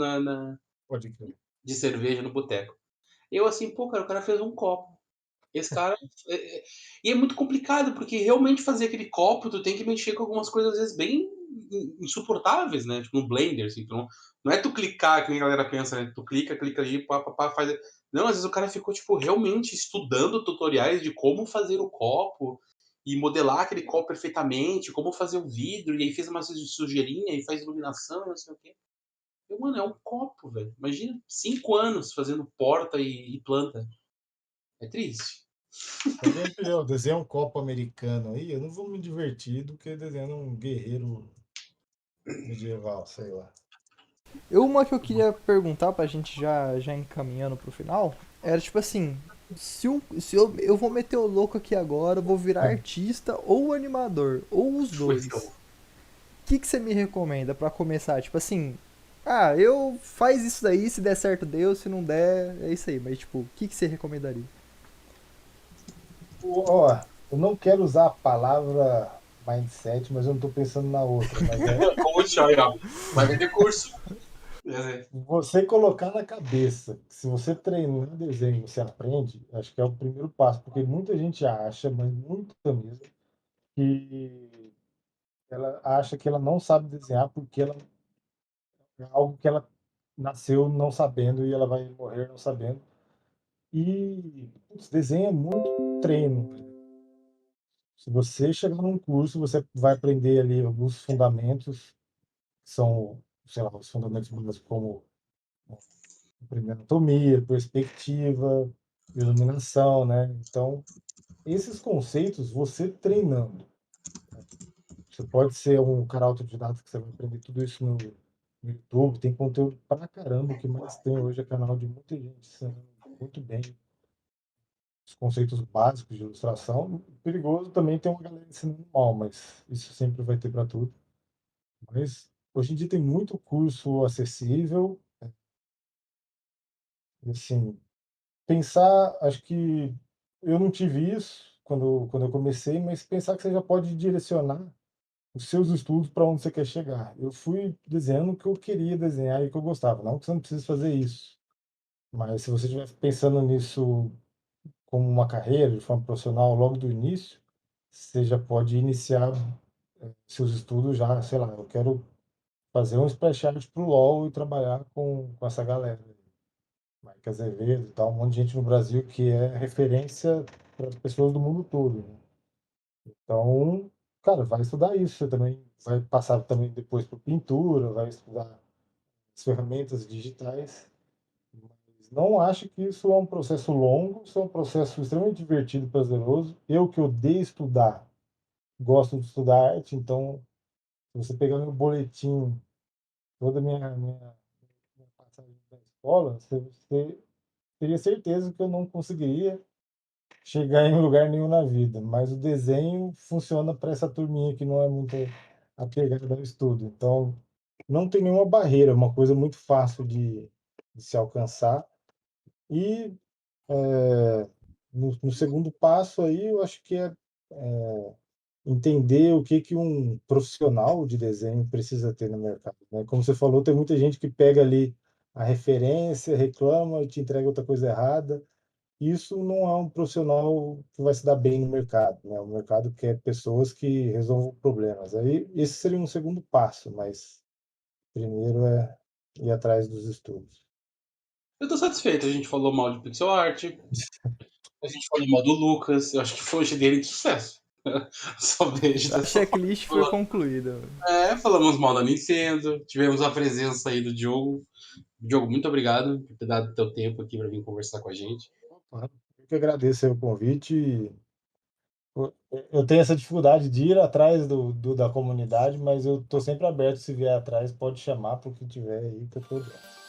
Pode crer. de cerveja no boteco. Eu assim, pô, cara, o cara fez um copo. Esse cara. E é muito complicado, porque realmente fazer aquele copo, tu tem que mexer com algumas coisas, às vezes, bem insuportáveis, né? Tipo, no Blender, assim. Não é tu clicar, que nem a galera pensa, né? Tu clica ali, pá, pá, pá, faz. Não, às vezes o cara ficou, tipo, realmente estudando tutoriais de como fazer o copo e modelar aquele copo perfeitamente, como fazer o vidro, e aí fez uma sujeirinha e faz iluminação, não sei o quê. Eu, mano, é um copo, velho. Imagina 5 anos fazendo porta e planta. É triste. Também eu desenho um copo americano aí, eu não vou me divertir do que desenhando um guerreiro medieval, sei lá. Uma que eu queria perguntar pra gente já encaminhando pro final, era tipo assim, se eu vou meter o louco aqui agora, eu vou virar artista ou animador, ou os Mas dois. Que você me recomenda pra começar? Tipo assim, eu faz isso daí, se der certo deu, se não der, é isso aí. Mas tipo, que você recomendaria? Ó, eu não quero usar a palavra mindset, mas eu não estou pensando na outra, mas é coach, aí, ó. Vai vender curso. você colocar na cabeça que se você treinar desenho, você aprende, acho que é o primeiro passo, porque muita gente acha, mas muita mesmo, que ela acha que ela não sabe desenhar porque ela é algo que ela nasceu não sabendo e ela vai morrer não sabendo. E putz, desenho é muito treino. Se você chegar num curso, você vai aprender ali alguns fundamentos, que são, sei lá, os fundamentos básicos como aprender anatomia, perspectiva, iluminação, né? Então, esses conceitos você treinando. Você pode ser um cara autodidata que você vai aprender tudo isso no YouTube, tem conteúdo pra caramba, o que mais tem hoje é canal de muita gente ensinando muito bem os conceitos básicos de ilustração. Perigoso também tem uma galera ensinando mal, mas isso sempre vai ter para tudo. Mas hoje em dia tem muito curso acessível, e, assim, pensar, acho que eu não tive isso quando eu comecei, mas pensar que você já pode direcionar os seus estudos para onde você quer chegar. Eu fui desenhando o que eu queria desenhar e o que eu gostava. Não que você não precise fazer isso, mas se você estiver pensando nisso como uma carreira, de forma profissional, logo do início, você já pode iniciar seus estudos já, sei lá, eu quero fazer um splash art pro LoL e trabalhar com essa galera. Mike Azevedo e tal, um monte de gente no Brasil que é referência para as pessoas do mundo todo, né? Então, cara, vai estudar isso. Você também vai passar também depois por pintura, vai estudar as ferramentas digitais. Mas não acho que isso é um processo longo, isso é um processo extremamente divertido e prazeroso. Eu que odeio estudar, gosto de estudar arte, então, se você pegar meu boletim, toda a minha passagem da escola, você teria certeza que eu não conseguiria chegar em lugar nenhum na vida, mas o desenho funciona para essa turminha que não é muito apegada ao estudo. Então, não tem nenhuma barreira, é uma coisa muito fácil de se alcançar. E no segundo passo aí, eu acho que é entender o que que um profissional de desenho precisa ter no mercado, né? Como você falou, tem muita gente que pega ali a referência, reclama e te entrega outra coisa errada. Isso não é um profissional que vai se dar bem no mercado, né? O mercado quer pessoas que resolvam problemas. Aí esse seria um segundo passo, mas primeiro é ir atrás dos estudos. Eu tô satisfeito, a gente falou mal de pixel art, a gente falou mal do Lucas, eu acho que foi hoje dele de sucesso. Só vejo A dessa forma. checklist foi concluída. Falamos mal da Nintendo, tivemos a presença aí do Diogo. Diogo, muito obrigado por ter dado teu tempo aqui para vir conversar com a gente. Eu que agradeço aí o convite. Eu tenho essa dificuldade de ir atrás da comunidade, mas eu estou sempre aberto. Se vier atrás, pode chamar para o que tiver aí que eu tô dentro.